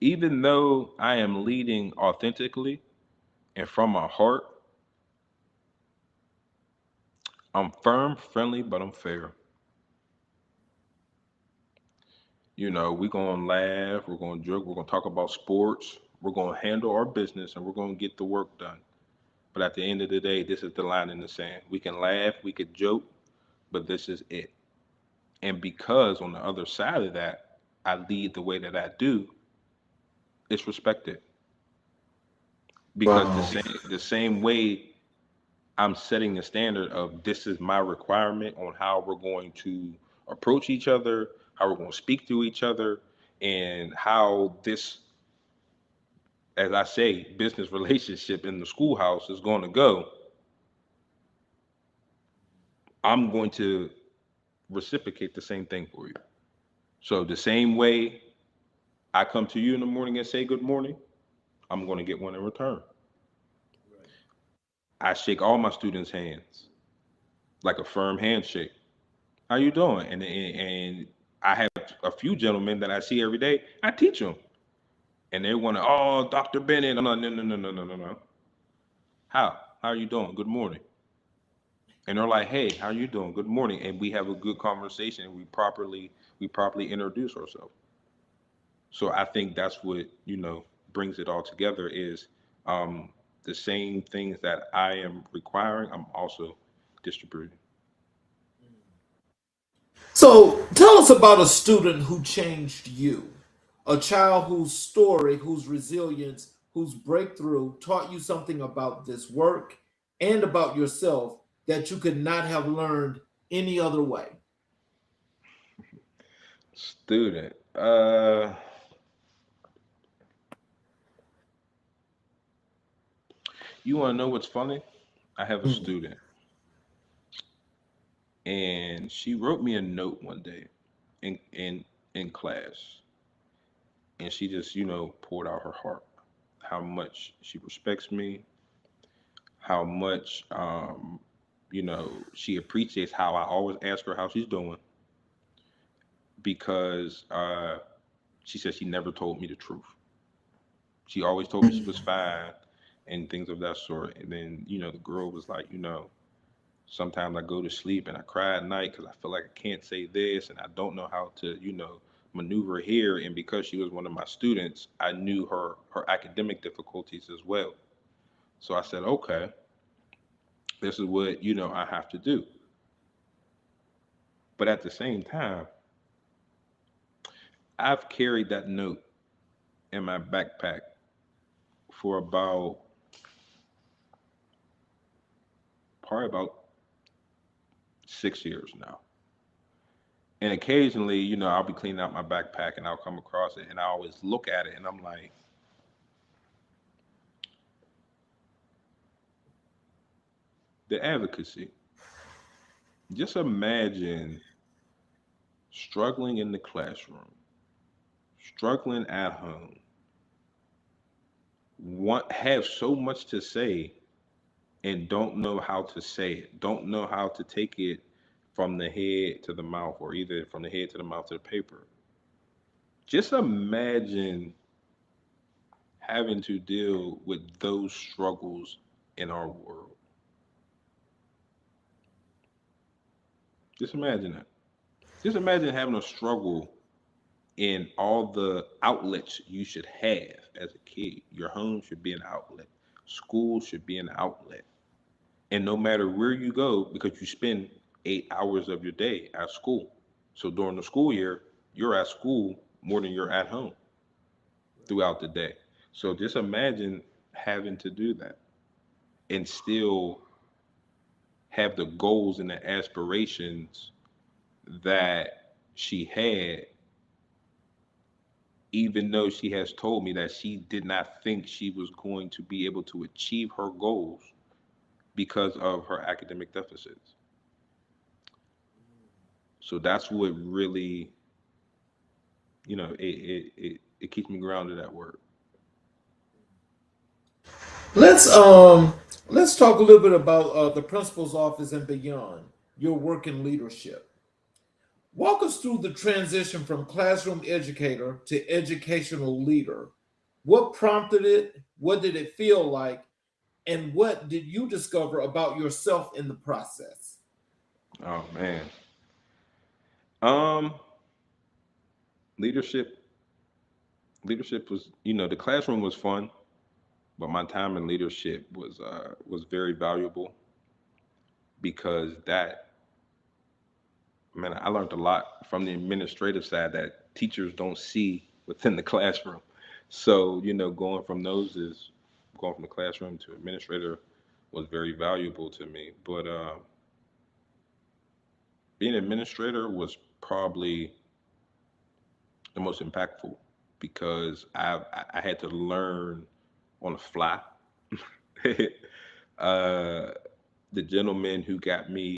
even though I am leading authentically and from my heart, I'm firm, friendly, but I'm fair. We're gonna laugh, we're gonna joke, we're gonna talk about sports, we're gonna handle our business, and we're gonna get the work done. But at the end of the day, this is the line in the sand. We can laugh, we could joke, but this is it. And because on the other side of that, I lead the way that I do, it's respected. Because the Wow. same way I'm setting the standard of this is my requirement on how we're going to approach each other, how we're going to speak to each other, and how this, as I say, business relationship in the schoolhouse is going to go. I'm going to reciprocate the same thing for you. So the same way I come to you in the morning and say good morning, I'm going to get one in return. I shake all my students' hands like a firm handshake. How you doing? And I have a few gentlemen that I see every day. I teach them, and they want to, oh, Dr. Bennett. I'm like, no, no, no, no, no, no, no. How are you doing? Good morning. And they're like, hey, how are you doing? Good morning. And we have a good conversation. And we properly introduce ourselves. So I think that's what brings it all together is um, the same things that I am requiring. I'm also distributing. So tell us about a student who changed you, a child whose story, whose resilience, whose breakthrough taught you something about this work and about yourself that you could not have learned any other way. Student. You want to know what's funny? I have a Mm. student, and she wrote me a note one day in class, and she just poured out her heart, how much she respects me, how much she appreciates how I always ask her how she's doing because she said she never told me the truth. She always told me she was fine and things of that sort. And then, the girl was like, sometimes I go to sleep and I cry at night because I feel like I can't say this and I don't know how to, maneuver here. And because she was one of my students, I knew her academic difficulties as well. So I said, okay, this is what, I have to do. But at the same time, I've carried that note in my backpack for probably about 6 years now. And occasionally, I'll be cleaning out my backpack and I'll come across it and I always look at it and I'm like, the advocacy. Just imagine struggling in the classroom, struggling at home, have so much to say and don't know how to say it, don't know how to take it from the head to the mouth or either from the head to the mouth to the paper. Just imagine having to deal with those struggles in our world. Just imagine that. Just imagine having a struggle in all the outlets you should have as a kid. Your home should be an outlet. School should be an outlet. And no matter where you go, because you spend 8 hours of your day at school. So during the school year, you're at school more than you're at home throughout the day. So just imagine having to do that and still have the goals and the aspirations that she had, even though she has told me that she did not think she was going to be able to achieve her goals because of her academic deficits. So that's what really, it keeps me grounded at work. Let's um let's talk a little bit about the principal's office and beyond your work in leadership. Walk us through the transition from classroom educator to educational leader. What prompted it? What did it feel like? And what did you discover about yourself in the process? Oh man. Um, leadership, leadership was, the classroom was fun, but my time in leadership was very valuable because man, I learned a lot from the administrative side that teachers don't see within the classroom. So, going from the classroom to administrator was very valuable to me. But being an administrator was probably the most impactful because I had to learn on the fly. uh, the gentleman who got me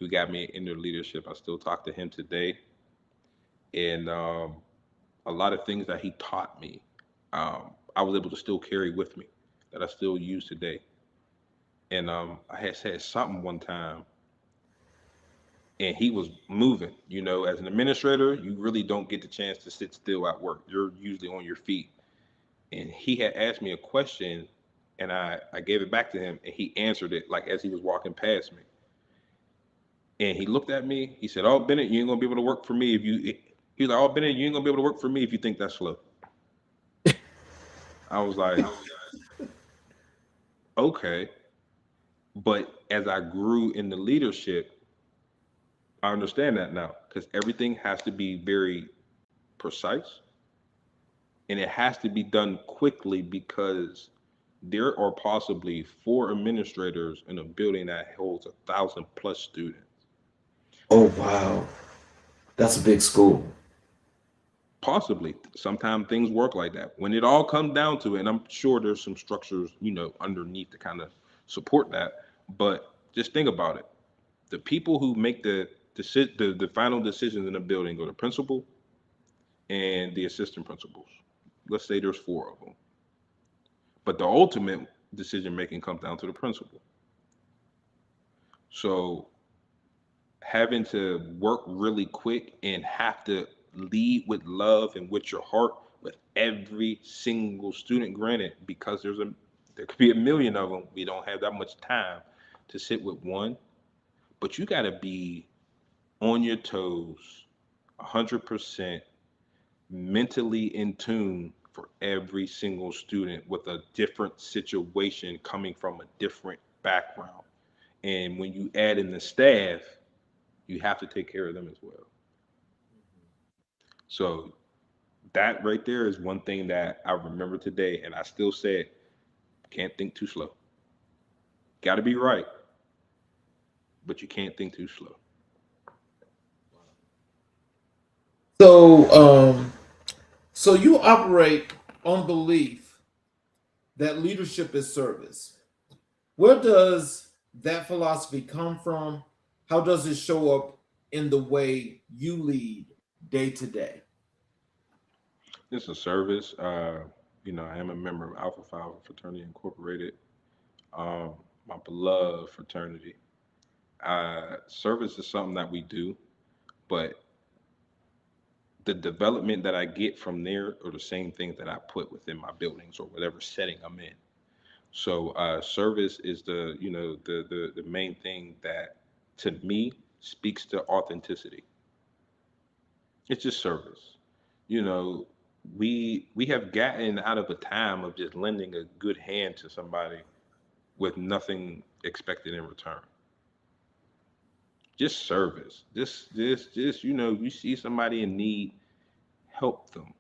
into leadership, I still talk to him today, and a lot of things that he taught me, I was able to still carry with me that I still use today. And I had said something one time, and he was moving. As an administrator, you really don't get the chance to sit still at work. You're usually on your feet. And he had asked me a question, and I gave it back to him, and he answered it like as he was walking past me. And he looked at me. He said, "Oh, Bennett, you ain't gonna be able to work for me if you." He was like, "Oh, Bennett, you ain't gonna be able to work for me if you think that's slow." I was like, "Okay." But as I grew in the leadership, I understand that now because everything has to be very precise and it has to be done quickly because there are possibly four administrators in a building that holds 1,000 plus students. Oh wow, that's a big school. Possibly, sometimes things work like that. When it all comes down to it, and I'm sure there's some structures, underneath to kind of support that. But just think about it. The people who make the final decisions in the building are the principal and the assistant principals. Let's say there's four of them. But the ultimate decision making comes down to the principal. So having to work really quick and have to lead with love and with your heart with every single student, granted, because there could be a million of them, we don't have that much time to sit with one, but you got to be on your toes 100% mentally in tune for every single student with a different situation coming from a different background. And when you add in the staff, you have to take care of them as well. So that right there is one thing that I remember today, and I still say it, can't think too slow. Got to be right, but you can't think too slow. So, so you operate on belief that leadership is service. Where does that philosophy come from? How does it show up in the way you lead day to day? It's a service. I am a member of Alpha Phi Fraternity Incorporated, um, my beloved fraternity. Service is something that we do, but the development that I get from there are the same things that I put within my buildings or whatever setting I'm in. So service is the main thing that to me speaks to authenticity. It's just service. You know, we have gotten out of a time of just lending a good hand to somebody with nothing expected in return. Just service. Just you see somebody in need, help them.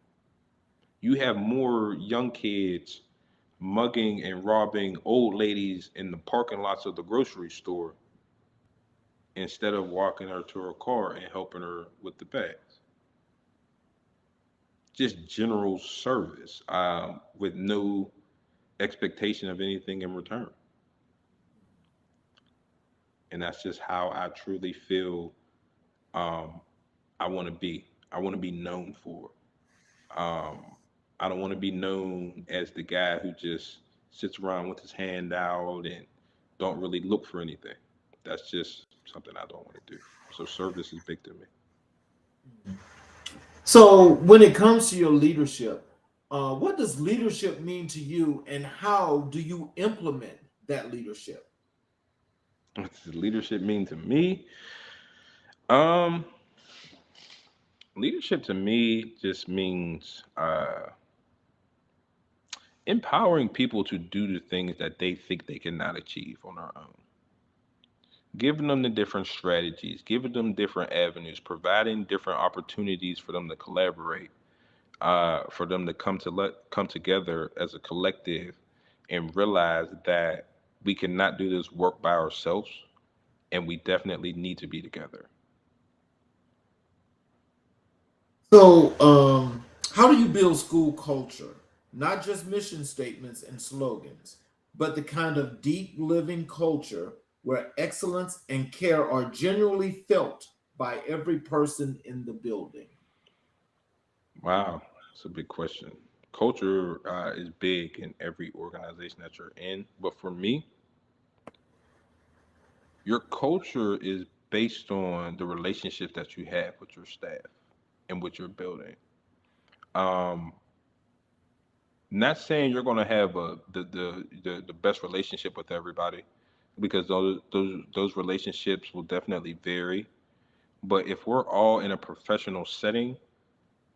You have more young kids mugging and robbing old ladies in the parking lots of the grocery store instead of walking her to her car and helping her with the bags. Just general service with no expectation of anything in return. And that's just how I truly feel um, I want to be. I want to be known for. Um, I don't want to be known as the guy who just sits around with his hand out and don't really look for anything. That's just something I don't want to do. So service is big to me. So, when it comes to your leadership, what does leadership mean to you, and how do you implement that leadership? What does leadership mean to me? Um, Leadership to me just means empowering people to do the things that they think they cannot achieve on their own. Giving them the different strategies, giving them different avenues, providing different opportunities for them to collaborate, for them to come together as a collective and realize that we cannot do this work by ourselves and we definitely need to be together. So, how do you build school culture? Not just mission statements and slogans, but the kind of deep living culture where excellence and care are genuinely felt by every person in the building. Wow, that's a big question. Culture is big in every organization that you're in, but for me, your culture is based on the relationship that you have with your staff and with your building. Um, Not saying you're going to have the best relationship with everybody, because those relationships will definitely vary. But if we're all in a professional setting,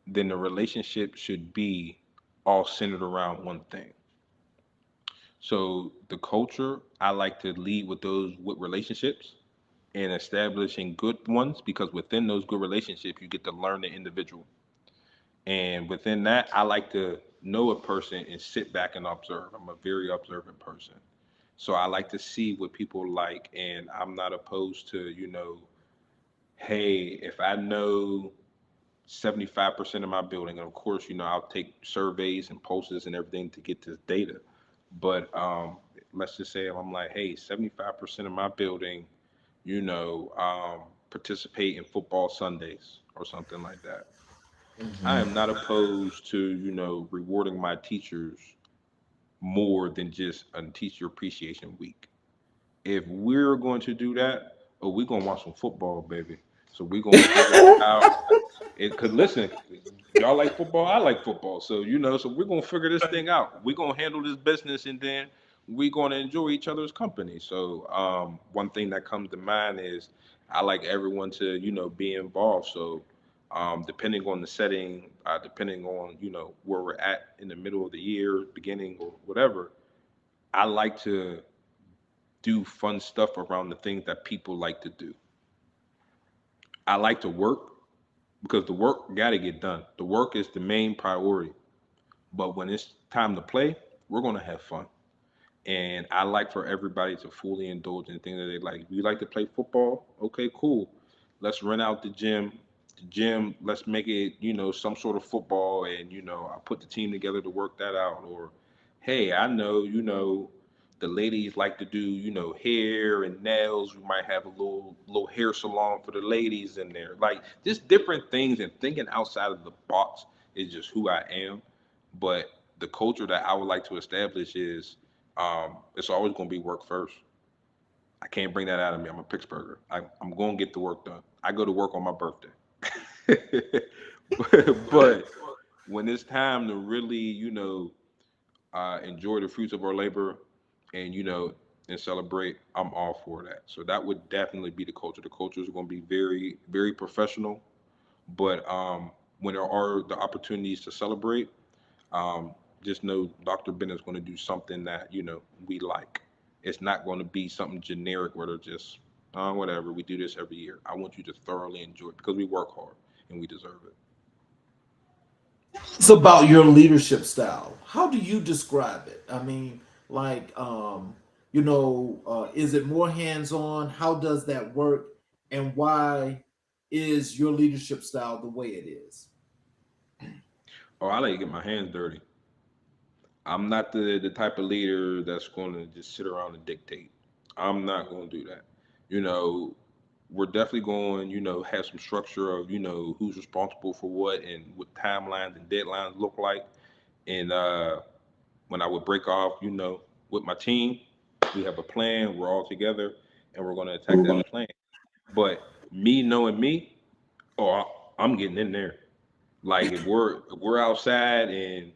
then the relationship should be all centered around one thing. So the culture, I like to lead with those with relationships. and establishing good ones, because within those good relationships you get to learn the individual. And within that, I like to know a person and sit back and observe. I'm a very observant person. So I like to see what people like, and I'm not opposed to, hey, if I know 75% of my building, and of course, I'll take surveys and pulses and everything to get this data. But let's just say if I'm like, hey, 75% of my building, participate in football Sundays or something like that. I am not opposed to, rewarding my teachers more than just a teacher appreciation week. If we're going to do that, oh, we're gonna watch some football, baby. So we're gonna figure out it. Cause listen, y'all like football, I like football. So so we're gonna figure this thing out. We're gonna handle this business, and then we're gonna enjoy each other's company. So one thing that comes to mind is I like everyone to be involved. So depending on the setting, depending on where we're at in the middle of the year, beginning or whatever, I like to do fun stuff around the things that people like to do. I like to work because the work got to get done. The work is the main priority. But when it's time to play, we're going to have fun. And I like for everybody to fully indulge in things that they like. We like to play football. Okay, cool. Let's rent out the gym. The gym, let's make it, some sort of football, and I put the team together to work that out. Or, hey, I know, the ladies like to do, hair and nails. We might have a little hair salon for the ladies in there. Like just different things, and thinking outside of the box is just who I am. But the culture that I would like to establish is it's always going to be work first. I can't bring that out of me. I'm a Pittsburgher. I'm going to get the work done. I go to work on my birthday. but when it's time to really, enjoy the fruits of our labor and, and celebrate, I'm all for that. So that would definitely be the culture. The culture is going to be very, very professional. But when there are the opportunities to celebrate, um, just know Dr. Bennett's going to do something that we like. It's not going to be something generic where they're just whatever. We do this every year. I want you to thoroughly enjoy it because we work hard and we deserve it. It's about your leadership style. How do you describe it? I mean, like, is it more hands on? How does that work? And why is your leadership style the way it is? Oh, I like to get my hands dirty. I'm not the type of leader that's going to just sit around and dictate. I'm not going to do that. You know, we're definitely going, have some structure of, who's responsible for what and what timelines and deadlines look like. And when I would break off, with my team, we have a plan, we're all together, and we're going to attack that plan. But me knowing me, oh, I'm getting in there. Like if we're outside and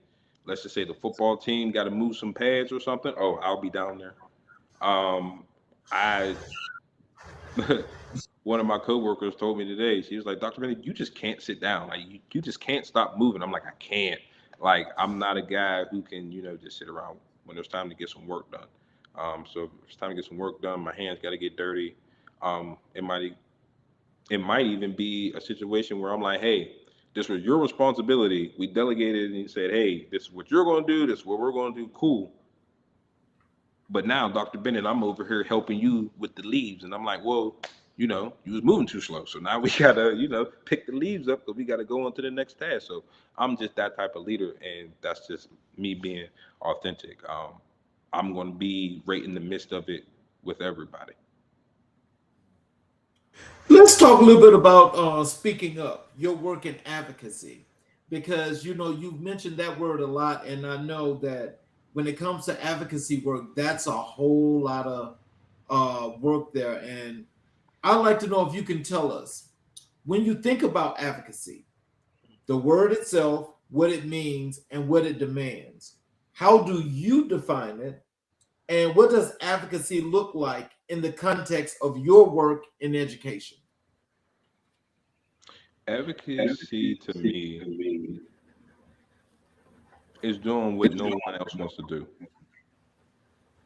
let's just say the football team got to move some pads or something, oh, I'll be down there. Um, I one of my coworkers told me today, she was like, Dr. Bennett, you just can't sit down. Like you just can't stop moving. I'm like, I can't. Like I'm not a guy who can, just sit around when there's time to get some work done. So if it's time to get some work done, my hands got to get dirty. It might even be a situation where I'm like, hey, this was your responsibility. We delegated and you said, hey, this is what you're going to do. This is what we're going to do. Cool. But now, Dr. Bennett, I'm over here helping you with the leaves. And I'm like, well, you was moving too slow. So now we got to, pick the leaves up because we got to go on to the next task. So I'm just that type of leader. And that's just me being authentic. I'm going to be right in the midst of it with everybody. Let's talk a little bit about speaking up, your work in advocacy, because you've mentioned that word a lot, and I know that when it comes to advocacy work, that's a whole lot of work there. And I'd like to know if you can tell us when you think about advocacy, the word itself, what it means, and what it demands. How do you define it? And what does advocacy look like in the context of your work in education? Advocacy to me is doing what no one else wants to do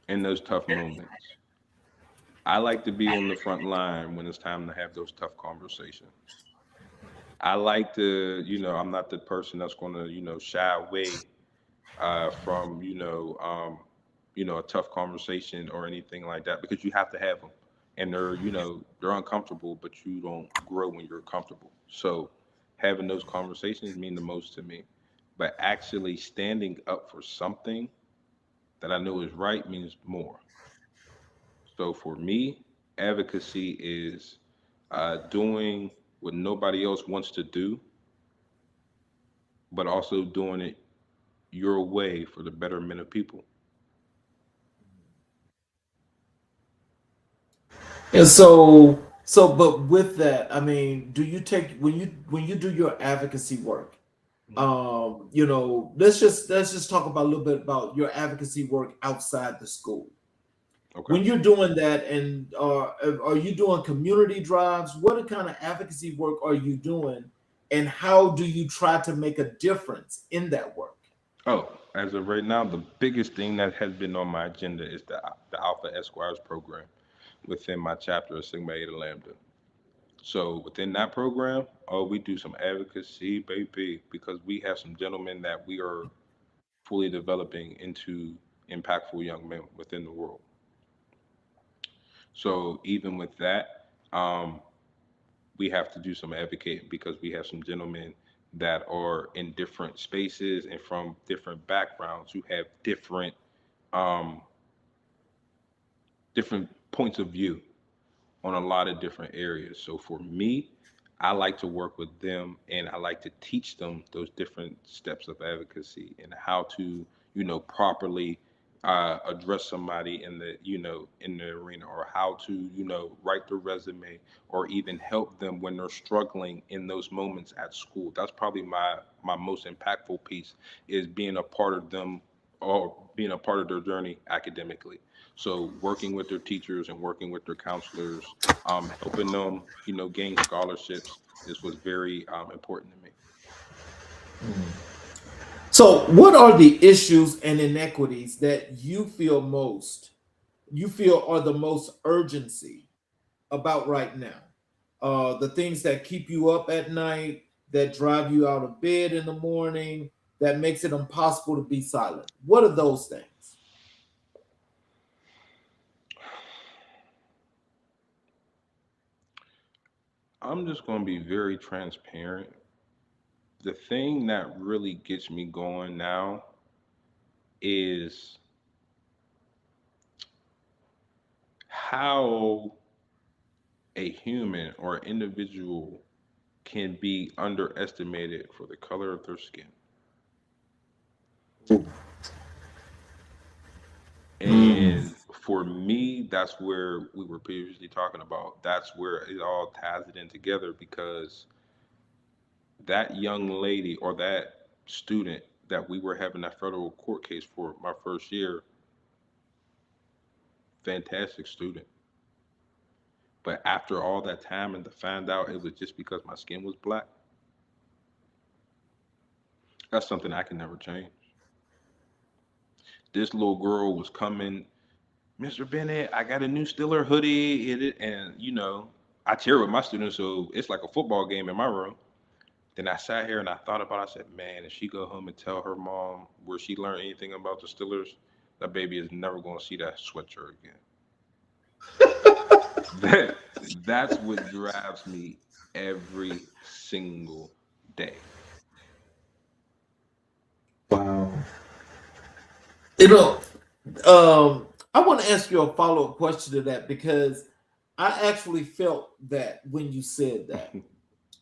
in those tough moments. I like to be on the front line when it's time to have those tough conversations. I like to, I'm not the person that's going to, shy away from, a tough conversation or anything like that, because you have to have them, and they're uncomfortable, but you don't grow when you're comfortable. So having those conversations mean the most to me. But actually standing up for something that I know is right means more. So for me, advocacy is doing what nobody else wants to do, but also doing it your way for the betterment of people. And but with that, I mean, do you take when you do your advocacy work? Mhm. Let's just talk about a little bit about your advocacy work outside the school. Okay. When you're doing that, and are you doing community drives? What kind of advocacy work are you doing, and how do you try to make a difference in that work? Oh, as of right now, the biggest thing that has been on my agenda is the Alpha Esquires program within my chapter of Sigma Eta Lambda. So within that program, oh, we do some advocacy, baby, because we have some gentlemen that we are fully developing into impactful young men within the world. So even with that, we have to do some advocating because we have some gentlemen that are in different spaces and from different backgrounds who have um, different points of view on a lot of different areas. So for me, I like to work with them and I like to teach them those different steps of advocacy and how to, properly address somebody in the arena, or how to, write their resume, or even help them when they're struggling in those moments at school. That's probably my most impactful piece, is being a part of them, or being a part of their journey academically. So working with their teachers and working with their counselors, helping them, gain scholarships, is was very important to me. So, what are the issues and inequities that you feel are the most urgency about right now? The things that keep you up at night, that drive you out of bed in the morning, that makes it impossible to be silent. What are those things? I'm just going to be very transparent. The thing that really gets me going now is how a human or individual can be underestimated for the color of their skin. Mm. And for me, that's where we were previously talking about. That's where it all ties it in together, because that young lady or that student that we were having that federal court case for my first year, fantastic student. But after all that time and to find out it was just because my skin was black, that's something I can never change. This little girl was coming, Mr. Bennett, I got a new Stiller hoodie, and I cheer with my students, so it's like a football game in my room. Then I sat here and I thought about it. I said, man, if she go home and tell her mom where she learned anything about the Stillers, that baby is never going to see that sweatshirt again. That that's what drives me every single day. Wow. You know, I want to ask you a follow up question to that, because I actually felt that when you said that.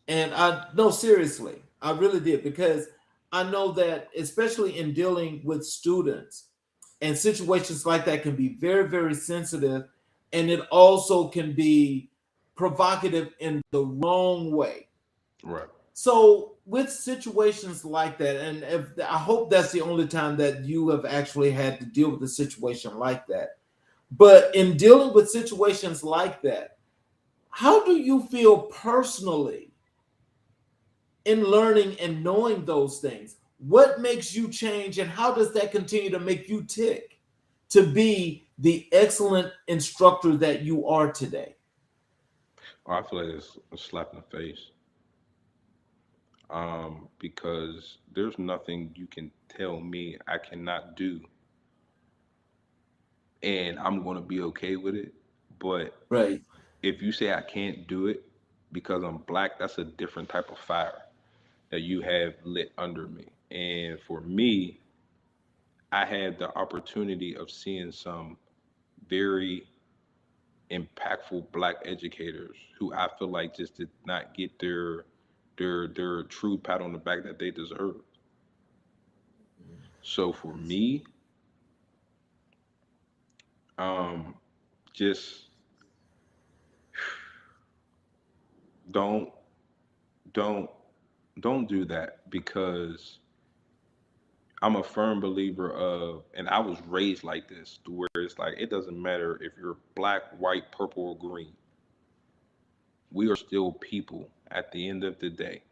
And I no, seriously, I really did, because I know that especially in dealing with students, and situations like that can be very, very sensitive, and it also can be provocative in the wrong way. Right. So with situations like that, and if I hope that's the only time that you have actually had to deal with a situation like that. But in dealing with situations like that, how do you feel personally in learning and knowing those things? What makes you change, and how does that continue to make you tick? to be the excellent instructor that you are today? Or I feel like it's a slap in the face. Because there's nothing you can tell me I cannot do, and I'm gonna be okay with it. But Right. if you say I can't do it because I'm black, that's a different type of fire that you have lit under me. And for me, I had the opportunity of seeing some very impactful black educators who I feel like just did not get their true pat on the back that they deserve. So for me, um, just don't don't don't do that, because I'm a firm believer of, and I was raised like this, to where it's like it doesn't matter if you're black, white, purple, or green. We are still people at the end of the day.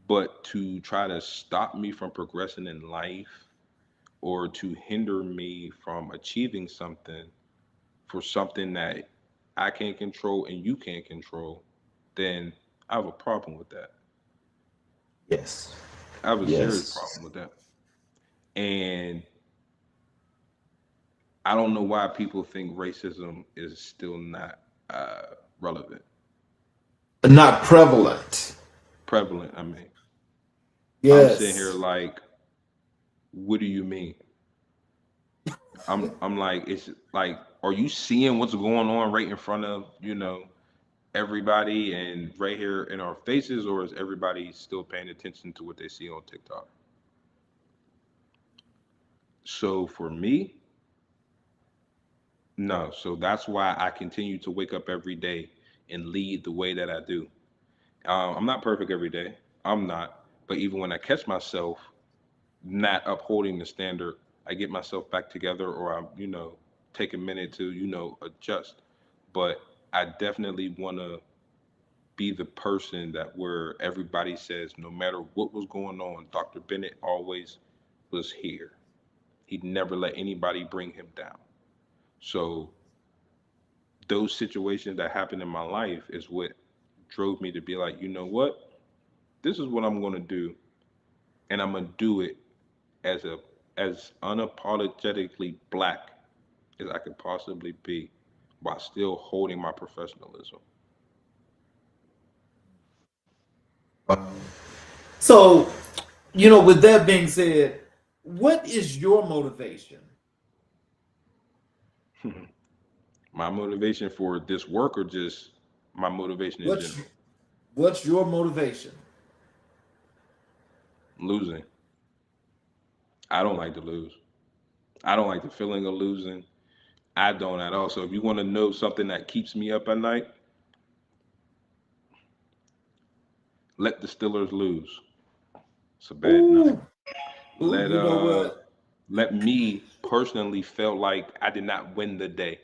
But to try to stop me from progressing in life, or to hinder me from achieving something for something that I can't control and you can't control, then I have a problem with that. Yes. I have a serious Yes. problem with that. And I don't know why people think racism is still not relevant, Not prevalent. prevalent. I mean, I'm sitting here Yes. like, what do you mean? I'm like, it's like, are you seeing what's going on right in front of everybody and right here in our faces, or is everybody still paying attention to what they see on TikTok? So for me, no. So that's why I continue to wake up every day and lead the way that I do. I'm not perfect every day. I'm not. But even when I catch myself not upholding the standard, I get myself back together, or I take a minute to, adjust. But I definitely want to be the person that where everybody says, no matter what was going on, Dr. Bennett always was here. He never let anybody bring him down. So those situations that happened in my life is what drove me to be like, you know what? This is what I'm going to do, and I'm going to do it as unapologetically black as I could possibly be, while still holding my professionalism. Wow. So, with that being said, what is your motivation? My motivation for this work, or just my motivation in What's general? what's your motivation? Losing. I don't like to lose. I don't like the feeling of losing. I don't at all. So if you want to know something that keeps me up at night, let the Steelers lose. It's a bad night. Ooh, ooh, Let you know uh what? let me personally feel like I did not win the day.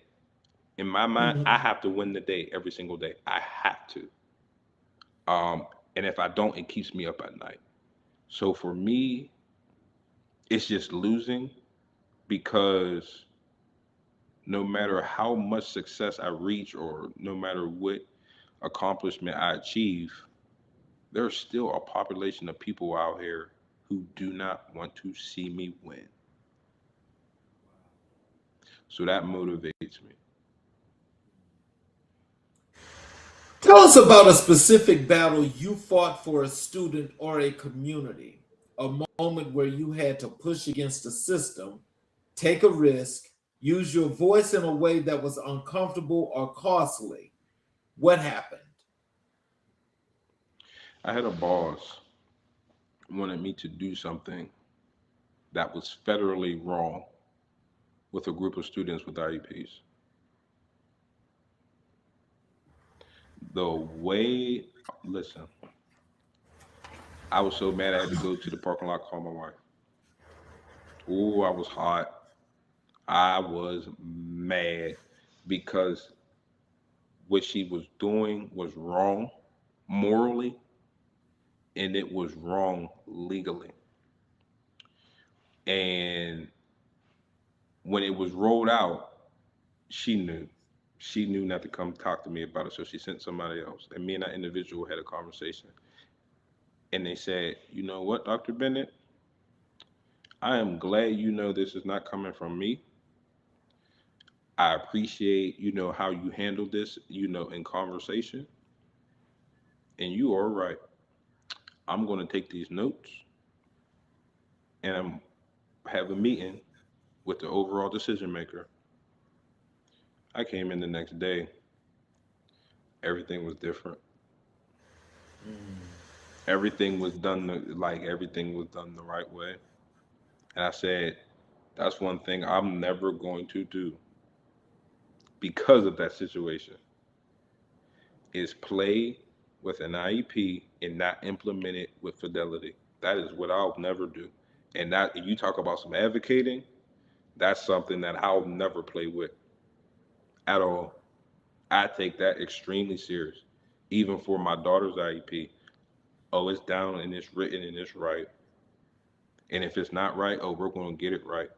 In my mind, I Mhm. have to win the day every single day. I have to. Um, and if I don't, it keeps me up at night. So for me, it's just losing, because no matter how much success I reach, or no matter what accomplishment I achieve, there's still a population of people out here who do not want to see me win. So that motivates me. Tell us about a specific battle you fought for a student or a community, a moment where you had to push against the system, take a risk, use your voice in a way that was uncomfortable or costly. What happened? I had a boss wanted me to do something that was federally wrong with a group of students with IEPs. The way, listen, I was so mad I had to go to the parking lot, call my wife. Oh, I was hot. I was mad, because what she was doing was wrong morally, and it was wrong legally. And When it was rolled out, she knew. She knew not to come talk to me about it, so she sent somebody else. And me and that individual had a conversation. And they said, you know what, Dr. Bennett? I am glad you know this is not coming from me. I appreciate, how you handled this, in conversation. And you are right. I'm going to take these notes and I'm have a meeting with the overall decision maker. I came in the next day. Everything was different. Everything was done everything was done the right way. And I said, that's one thing I'm never going to do because of that situation is play with an IEP and not implement it with fidelity. That is what I'll never do. And that you talk about some advocating, that's something that I'll never play with at all. I take that extremely serious. Even for my daughter's IEP. Oh, it's down and it's written and it's right. And if it's not right, oh, we're going to get it right.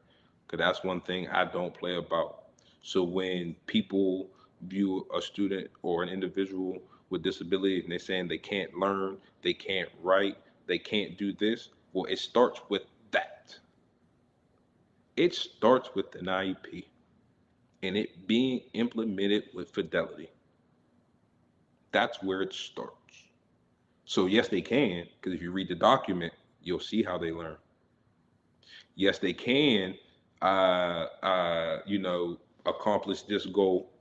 Because that's one thing I don't play about. So when people view a student or an individual with disability and they're saying they can't learn, they can't write, they can't do this, well, it starts with that. It starts with an IEP and it being implemented with fidelity. That's where it starts. So yes, they can, because if you read the document, you'll see how they learn. Yes, they can, accomplish this goal.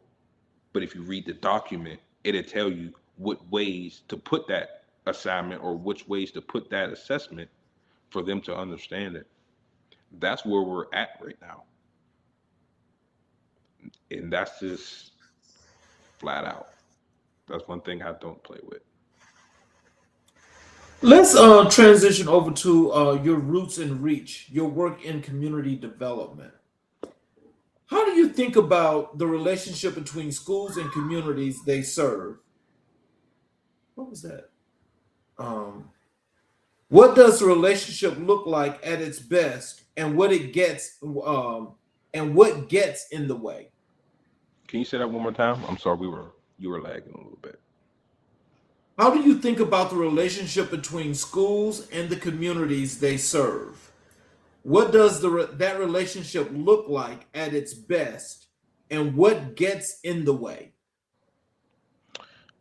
But if you read the document, it'll tell you what ways to put that assignment or which ways to put that assessment for them to understand it. That's where we're at right now. And that's just flat out. That's one thing I don't play with. Let's transition over to your roots and reach, your work in community development. How do you think about the relationship between schools and communities they serve? What was that? Um, what does the relationship look like at its best, and what gets in the way? Can you say that one more time? I'm sorry, you were lagging a little bit. How do you think about the relationship between schools and the communities they serve? What does that relationship look like at its best, and what gets in the way?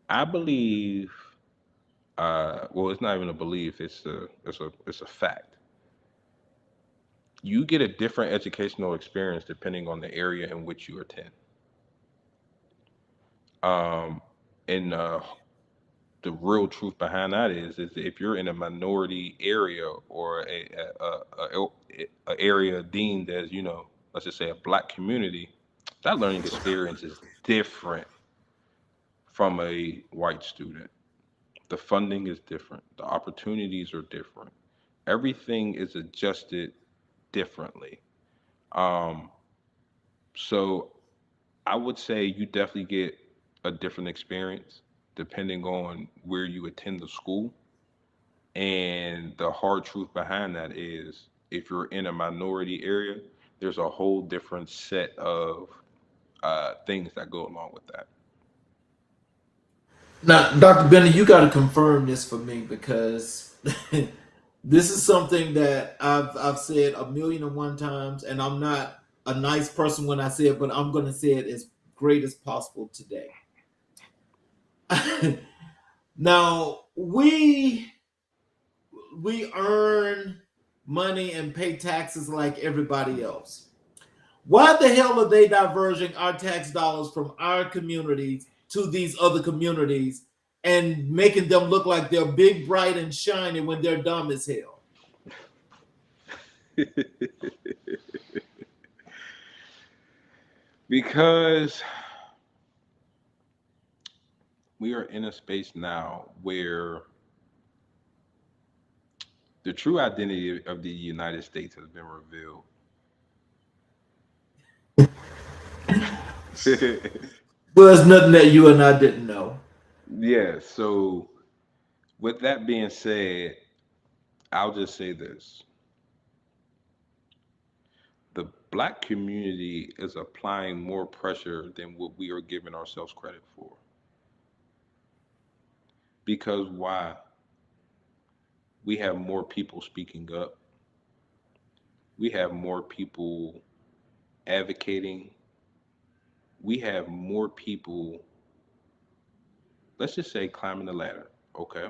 I believe well, it's not even a belief, it's a fact. You get a different educational experience depending on the area in which you attend. Um, and the real truth behind that is if you're in a minority area or a area deemed as let's just say a black community, that learning experience is different from a white student. The funding is different. The opportunities are different. Everything is adjusted differently. Um, so I would say you definitely get a different experience depending on where you attend the school. And the hard truth behind that is if you're in a minority area, there's a whole different set of things that go along with that. Now, Dr. Bennett, you got to confirm this for me because this is something that I've said a million and one times, and I'm not a nice person when I say it, but I'm going to say it as great as possible today. Now, we earn money and pay taxes like everybody else. Why the hell are they diverging our tax dollars from our communities to these other communities and making them look like they're big, bright, and shiny when they're dumb as hell? Because we are in a space now where the true identity of the United States has been revealed. Well, there's nothing that you and I didn't know. Yeah, so with that being said, I'll just say this. The Black community is applying more pressure than what we are giving ourselves credit for. Because why? We have more people speaking up. We have more people advocating. We have more people, let's just say, climbing the ladder. Okay.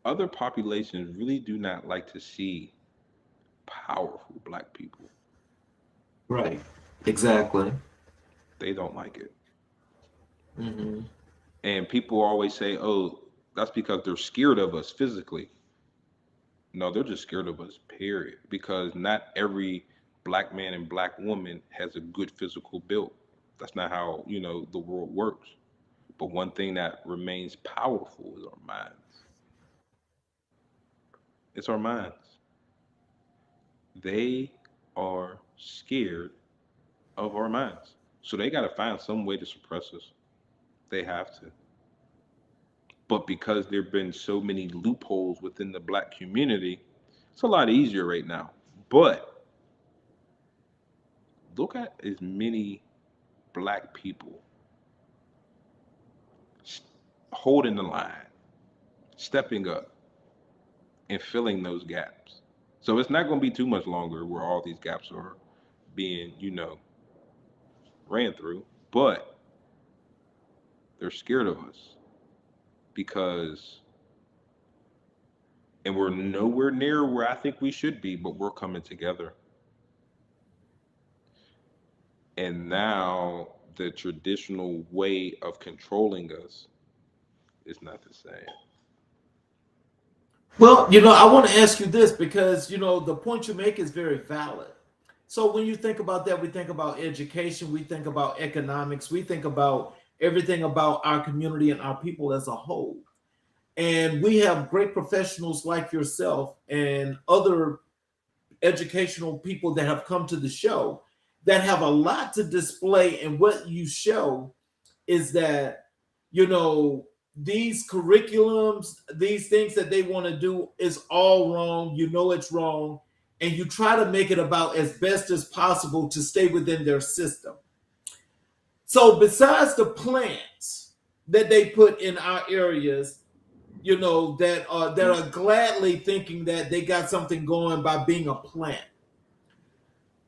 Other populations really do not like to see powerful black people. Right. Exactly. They don't like it. Hmm. And people always say, oh, that's because they're scared of us physically. No, they're just scared of us, period. Because not every black man and black woman has a good physical build. That's not how, the world works. But one thing that remains powerful is our minds. It's our minds. They are scared of our minds. So they got to find some way to suppress us. They have to. But because there have been so many loopholes within the black community, it's a lot easier right now. But look at as many black people s- holding the line, stepping up, and filling those gaps. So it's not going to be too much longer where all these gaps are being, ran through. But they're scared of us because, and we're nowhere near where I think we should be, but we're coming together. And now the traditional way of controlling us is not the same. Well, I want to ask you this because, the point you make is very valid. So when you think about that, we think about education, we think about economics, we think about everything about our community and our people as a whole. And we have great professionals like yourself and other educational people that have come to the show that have a lot to display. And what you show is that, you know, these curriculums, these things that they want to do is all wrong. It's wrong. And you try to make it about as best as possible to stay within their system. So, besides the plants that they put in our areas, that are gladly thinking that they got something going by being a plant.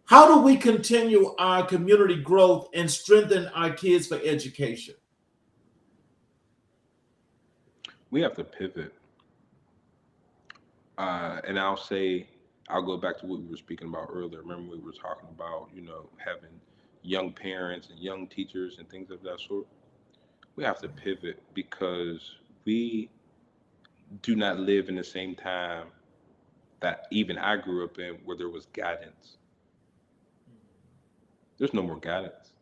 How do we continue our community growth and strengthen our kids for education? We have to pivot. And I'll go back to what we were speaking about earlier. Remember, we were talking about, having young parents and young teachers and things of that sort. We have to pivot because we do not live in the same time that even I grew up in where there was guidance. There's no more guidance.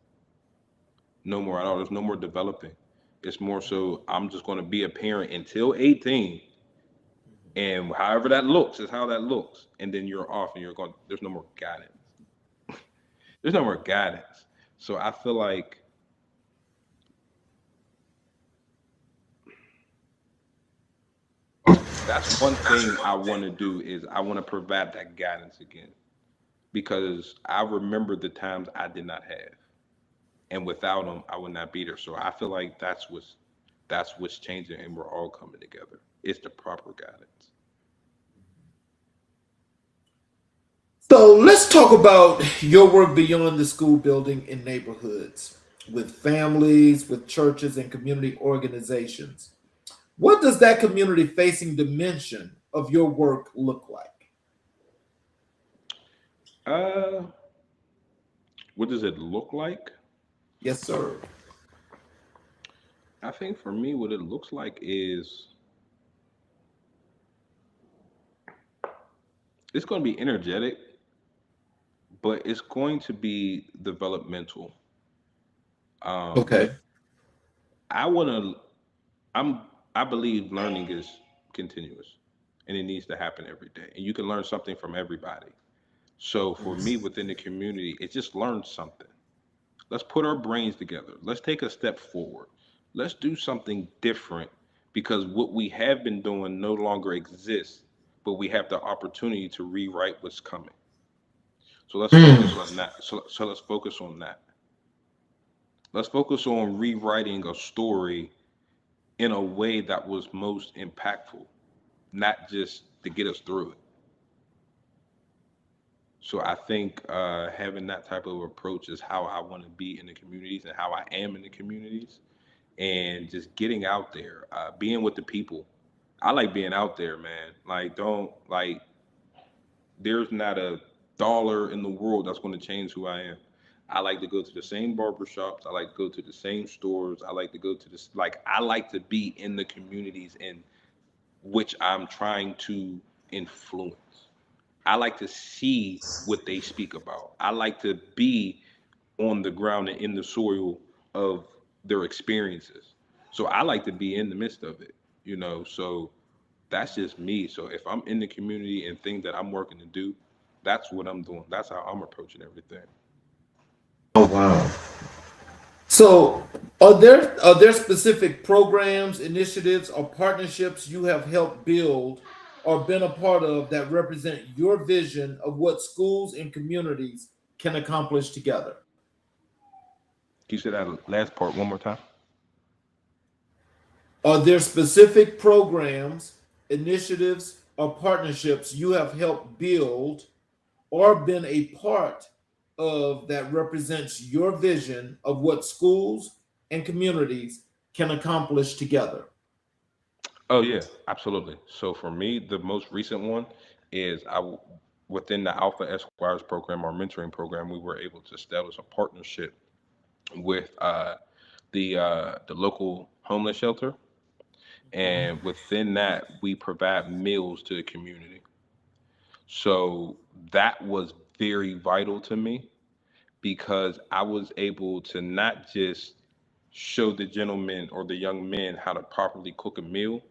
No more at all. There's no more developing. It's more so I'm just going to be a parent until 18. And however that looks is how that looks. And then you're off and you're going, there's no more guidance. There's no more guidance. So I feel like that's one thing I want to do is I want to provide that guidance again because I remember the times I did not have. And without them, I would not be there. So I feel like that's what's changing and we're all coming together. It's the proper guidance. So let's talk about your work beyond the school building in neighborhoods, with families, with churches, and community organizations. What does that community facing dimension of your work look like? Uh, what does it look like? Yes, sir. I think for me, what it looks like is it's going to be energetic, but it's going to be developmental. Um, Okay. I want to. I'm. I believe learning is continuous, and it needs to happen every day. And you can learn something from everybody. So for me, within the community, it just learn something. Let's put our brains together. Let's take a step forward. Let's do something different because what we have been doing no longer exists but we have the opportunity to rewrite what's coming. So let's Mm. focus on that. So let's focus on that. Let's focus on rewriting a story in a way that was most impactful, not just to get us through it. So I think having that type of approach is how I want to be in the communities and how I am in the communities, and just getting out there, being with the people. I like being out there, man. Like, don't like. There's not a dollar in the world that's going to change who I am. I like to go to the same barbershops. I like to go to the same stores. I like to go to this. Like, I like to be in the communities in which I'm trying to influence. I like to see what they speak about. I like to be on the ground and in the soil of their experiences. So I like to be in the midst of it, you know. So that's just me. So if I'm in the community and things that I'm working to do, that's what I'm doing. That's how I'm approaching everything. Oh wow. So, are there specific programs, initiatives, or partnerships you have helped build or been a part of that represent your vision of what schools and communities can accomplish together? Can you say that last part one more time? Are there specific programs, initiatives, or partnerships you have helped build or been a part of that represents your vision of what schools and communities can accomplish together? Oh yeah, absolutely. So for me, the most recent one is within the Alpha Esquires program, our mentoring program, we were able to establish a partnership with the local homeless shelter, and within that, we provide meals to the community. So that was very vital to me because I was able to not just show the gentlemen or the young men how to properly cook a meal,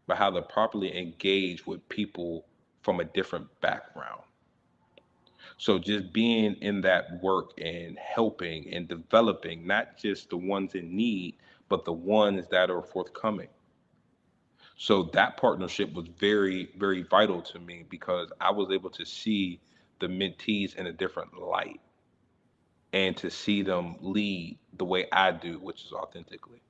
but how to properly engage with people from a different background. So just being in that work and helping and developing not just the ones in need, but the ones that are forthcoming. So that partnership was very, very vital to me because I was able to see the mentees in a different light and to see them lead the way I do, which is authentically.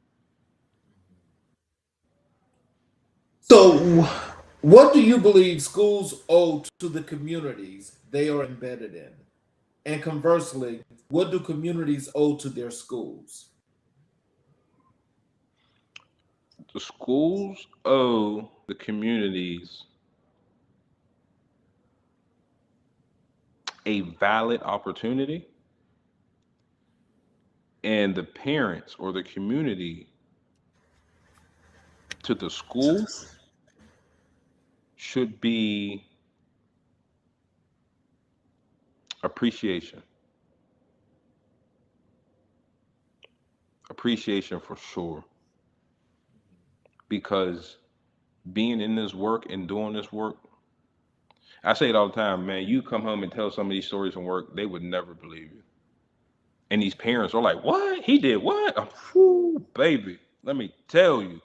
So, what do you believe schools owe to the communities they are embedded in? And conversely, what do communities owe to their schools? The schools owe the communities a valid opportunity, and the parents or the community to the school should be appreciation. Appreciation for sure. Because being in this work and doing this work, I say it all the time, man. You come home and tell some of these stories from work, they would never believe you. And these parents are like, "What? He did what?" Whoo, baby. Let me tell you.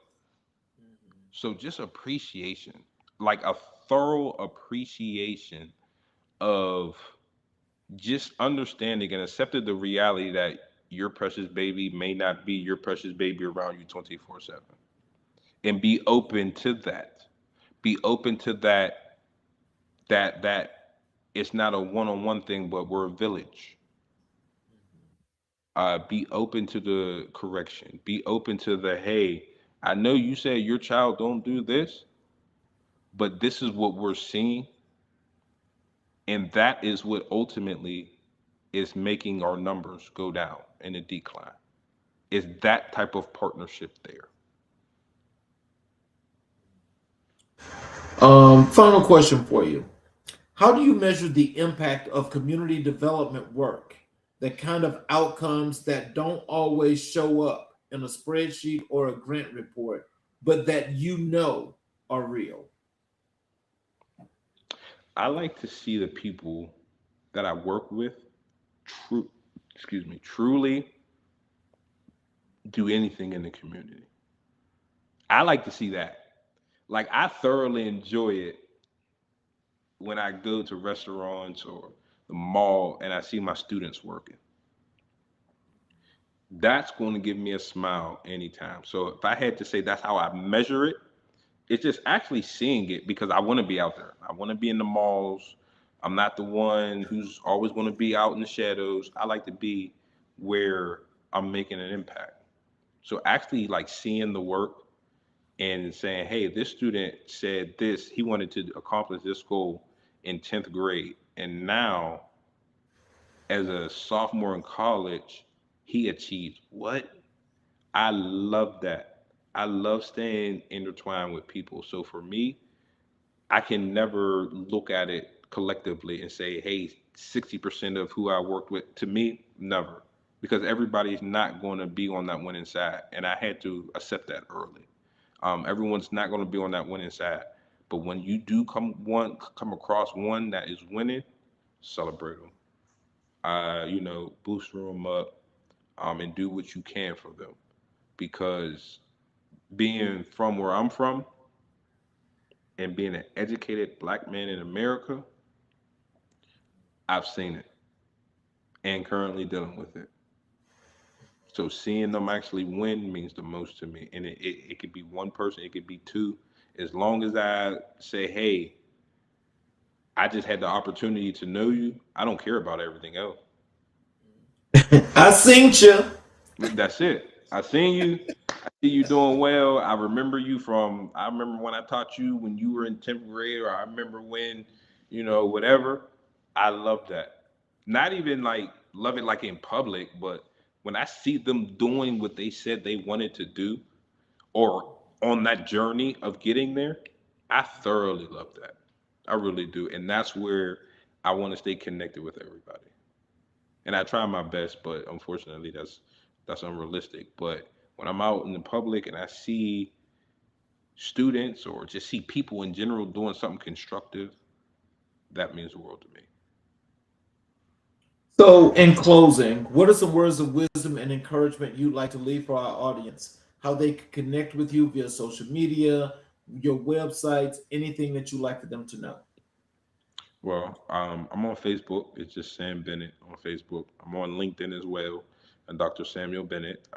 So just appreciation, like a thorough appreciation of just understanding and accepting the reality that your precious baby may not be your precious baby around you 24/7. And be open to that. Be open to that it's not a one-on-one thing, but we're a village. Be open to the correction. Be open to the, hey, I know you said your child don't do this, but this is what we're seeing, and that is what ultimately is making our numbers go down in a decline. Is that type of partnership there? Final question for you. How do you measure the impact of community development work? The kind of outcomes that don't always show up in a spreadsheet or a grant report, but that you know are real. I like to see the people that I work with true truly do anything in the community. I like to see that. Like, I thoroughly enjoy it when I go to restaurants or the mall and I see my students working, that's going to give me a smile anytime. So if I had to say that's how I measure it, it's just actually seeing it because I want to be out there. I want to be in the malls. I'm not the one who's always going to be out in the shadows. I like to be where I'm making an impact. So actually like seeing the work and saying, hey, this student said this, he wanted to accomplish this goal in 10th grade. And now, as a sophomore in college, he achieved what? I love that. I love staying intertwined with people. So for me, I can never look at it collectively and say, hey, 60% of who I worked with, to me, never. Because everybody's not going to be on that winning side. And I had to accept that early. Everyone's not going to be on that winning side. But when you do come across one that is winning, celebrate them. Boost them up, and do what you can for them. Because being from where I'm from and being an educated black man in America, I've seen it and currently dealing with it. So seeing them actually win means the most to me. And it could be one person, it could be two. As long as I say, hey, I just had the opportunity to know you, I don't care about everything else. I seen you. That's it. I seen you. I see you doing well. I remember when I taught you when you were in 10th grade, or I remember when, whatever. I love that. Not even like love it like in public, but when I see them doing what they said they wanted to do, or on that journey of getting there, I thoroughly love that. I really do. And that's where I want to stay connected with everybody. And I try my best, but unfortunately, that's unrealistic. But when I'm out in the public and I see students or just see people in general doing something constructive, that means the world to me. So, in closing, what are some words of wisdom and encouragement you'd like to leave for our audience? How they can connect with you via social media, your websites, anything that you'd like for them to know? Well, I'm on Facebook. It's just Sam Bennett on Facebook. I'm on LinkedIn as well, and Dr. Samuel Bennett.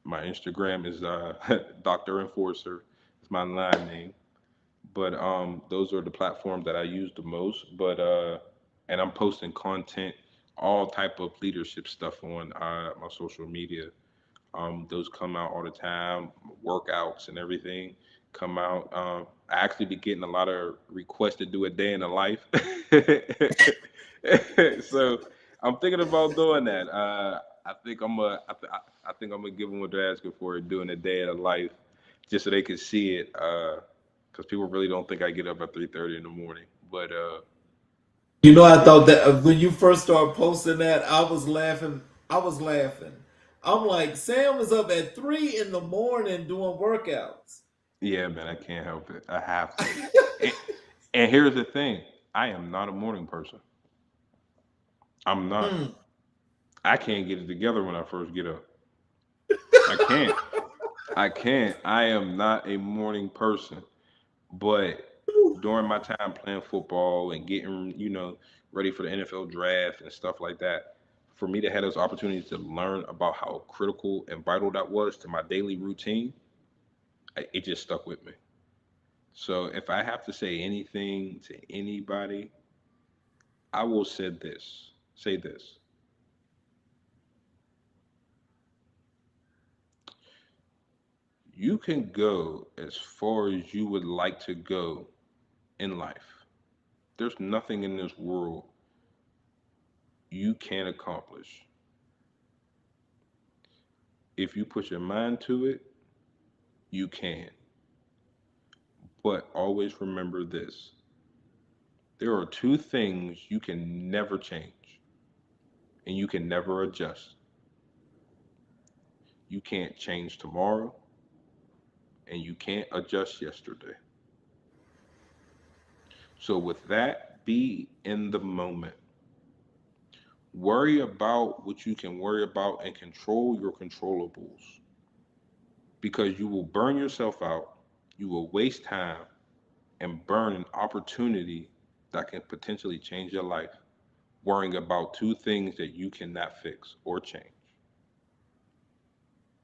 My Instagram is Dr. Enforcer. It's my line name. But those are the platforms that I use the most. But and I'm posting content, all type of leadership stuff on my social media. Those come out all the time, workouts and everything come out. I actually be getting a lot of requests to do a day in the life. So I'm thinking about doing that. I think I'm gonna give them what they're asking for, doing a day in the life, just so they can see it. Because people really don't think I get up at 3:30 in the morning. But I thought that when you first started posting that, I was laughing. I was laughing. I'm like, Sam is up at 3 in the morning doing workouts. yeah, man, I can't help it. I have to. And, and here's the thing: I am not a morning person. I'm not. Mm. I can't get it together when I first get up. I can't. I can't. I am not a morning person. But during my time playing football and getting, ready for the NFL draft and stuff like that, for me to have those opportunities to learn about how critical and vital that was to my daily routine, it just stuck with me. So if I have to say anything to anybody, I will say this. You can go as far as you would like to go in life. There's nothing in this world you can't accomplish. If you put your mind to it, you can. But always remember this: there are two things you can never change and you can never adjust. You can't change tomorrow and you can't adjust yesterday. So, with that, be in the moment. Worry about what you can worry about and control your controllables, because you will burn yourself out, you will waste time, and burn an opportunity that can potentially change your life, worrying about two things that you cannot fix or change.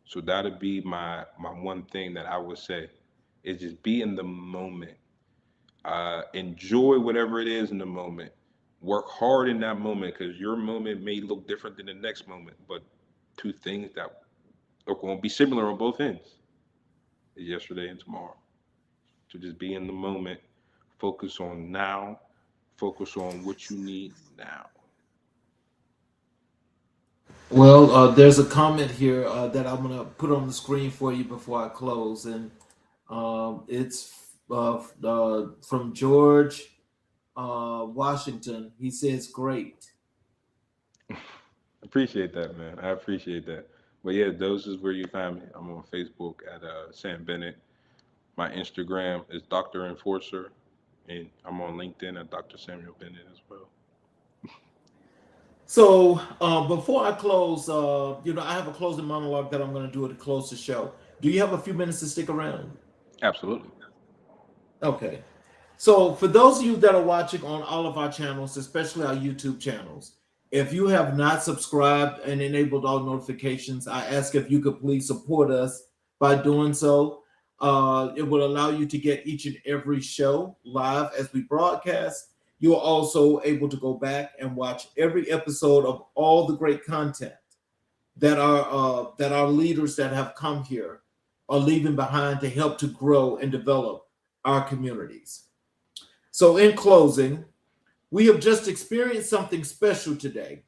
So that'd be my one thing that I would say is just be in the moment. Enjoy whatever it is in the moment. Work hard in that moment because your moment may look different than the next moment, but two things that are going to be similar on both ends is yesterday and tomorrow. So just be in the moment, focus on now, focus on what you need now. Well, there's a comment here that I'm gonna put on the screen for you before I close, and it's from George Washington. He says, "Great." Appreciate that, man. I appreciate that. But yeah, those is where you find me. I'm on Facebook at Sam Bennett. My Instagram is Dr. Enforcer, and I'm on LinkedIn at Dr. Samuel Bennett as well. So before I close, I have a closing monologue that I'm going to do to close the show. Do you have a few minutes to stick around? Absolutely. Okay. So for those of you that are watching on all of our channels, especially our YouTube channels, if you have not subscribed and enabled all notifications, I ask if you could please support us by doing so. It will allow you to get each and every show live as we broadcast. You're also able to go back and watch every episode of all the great content that our leaders that have come here are leaving behind to help to grow and develop our communities. So in closing, we have just experienced something special today.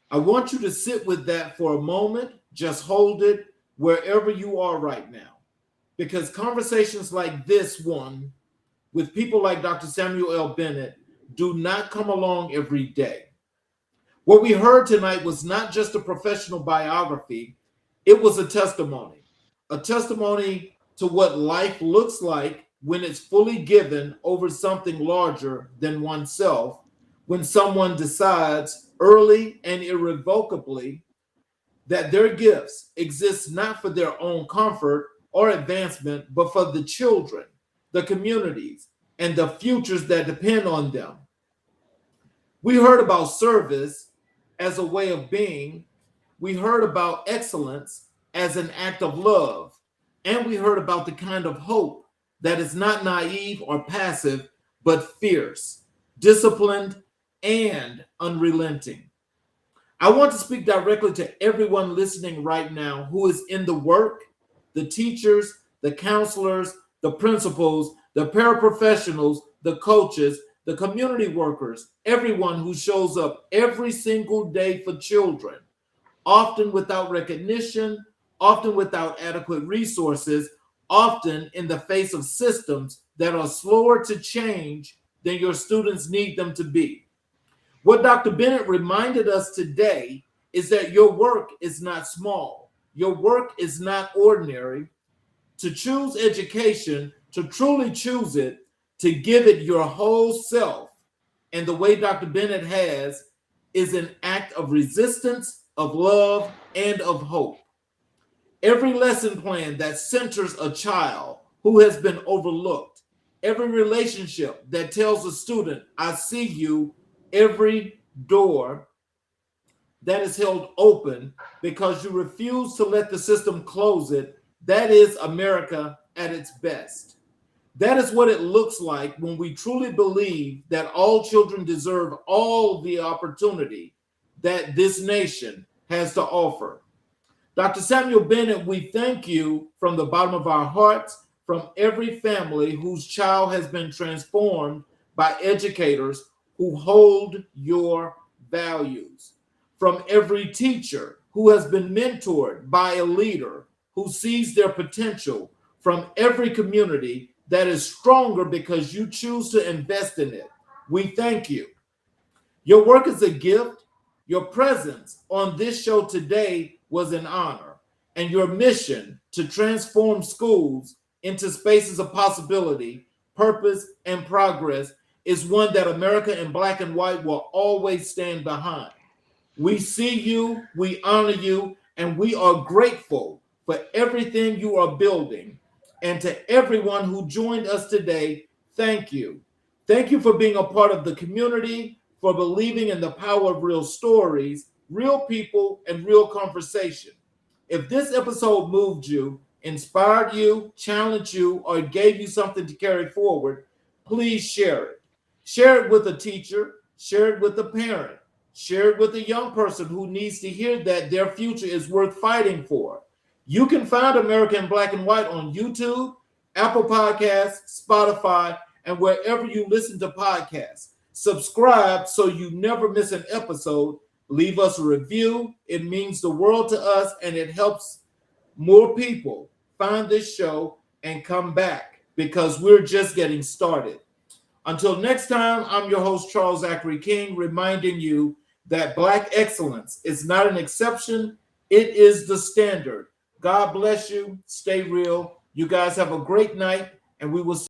I want you to sit with that for a moment, just hold it wherever you are right now, because conversations like this one with people like Dr. Samuel L. Bennett do not come along every day. What we heard tonight was not just a professional biography, it was a testimony to what life looks like when it's fully given over something larger than oneself, when someone decides early and irrevocably that their gifts exist not for their own comfort or advancement, but for the children, the communities, and the futures that depend on them. We heard about service as a way of being. We heard about excellence as an act of love. And we heard about the kind of hope that is not naive or passive, but fierce, disciplined, and unrelenting. I want to speak directly to everyone listening right now who is in the work, the teachers, the counselors, the principals, the paraprofessionals, the coaches, the community workers, everyone who shows up every single day for children, often without recognition, often without adequate resources, often in the face of systems that are slower to change than your students need them to be. What Dr. Bennett reminded us today is that your work is not small. Your work is not ordinary. To choose education, to truly choose it, to give it your whole self, and the way Dr. Bennett has, is an act of resistance, of love, and of hope. Every lesson plan that centers a child who has been overlooked, every relationship that tells a student, I see you, every door that is held open because you refuse to let the system close it, that is America at its best. That is what it looks like when we truly believe that all children deserve all the opportunity that this nation has to offer. Dr. Samuel Bennett, we thank you from the bottom of our hearts, from every family whose child has been transformed by educators who hold your values, from every teacher who has been mentored by a leader who sees their potential, from every community that is stronger because you choose to invest in it. We thank you. Your work is a gift. Your presence on this show today was an honor. And your mission to transform schools into spaces of possibility, purpose, and progress is one that America in black and white will always stand behind. We see you, we honor you, and we are grateful for everything you are building. And to everyone who joined us today, thank you. Thank you for being a part of the community, for believing in the power of real stories, real people, and real conversation. If this episode moved you, inspired you, challenged you, or gave you something to carry forward, please share it. Share it with a teacher, share it with a parent, share it with a young person who needs to hear that their future is worth fighting for. You can find America in Black and White on YouTube, Apple Podcasts, Spotify, and wherever you listen to podcasts. Subscribe so you never miss an episode. Leave us a review. It means the world to us, and it helps more people find this show and come back because we're just getting started. Until next time, I'm your host, Charles Zachary King, reminding you that Black excellence is not an exception, it is the standard. God bless you. Stay real. You guys have a great night, and we will see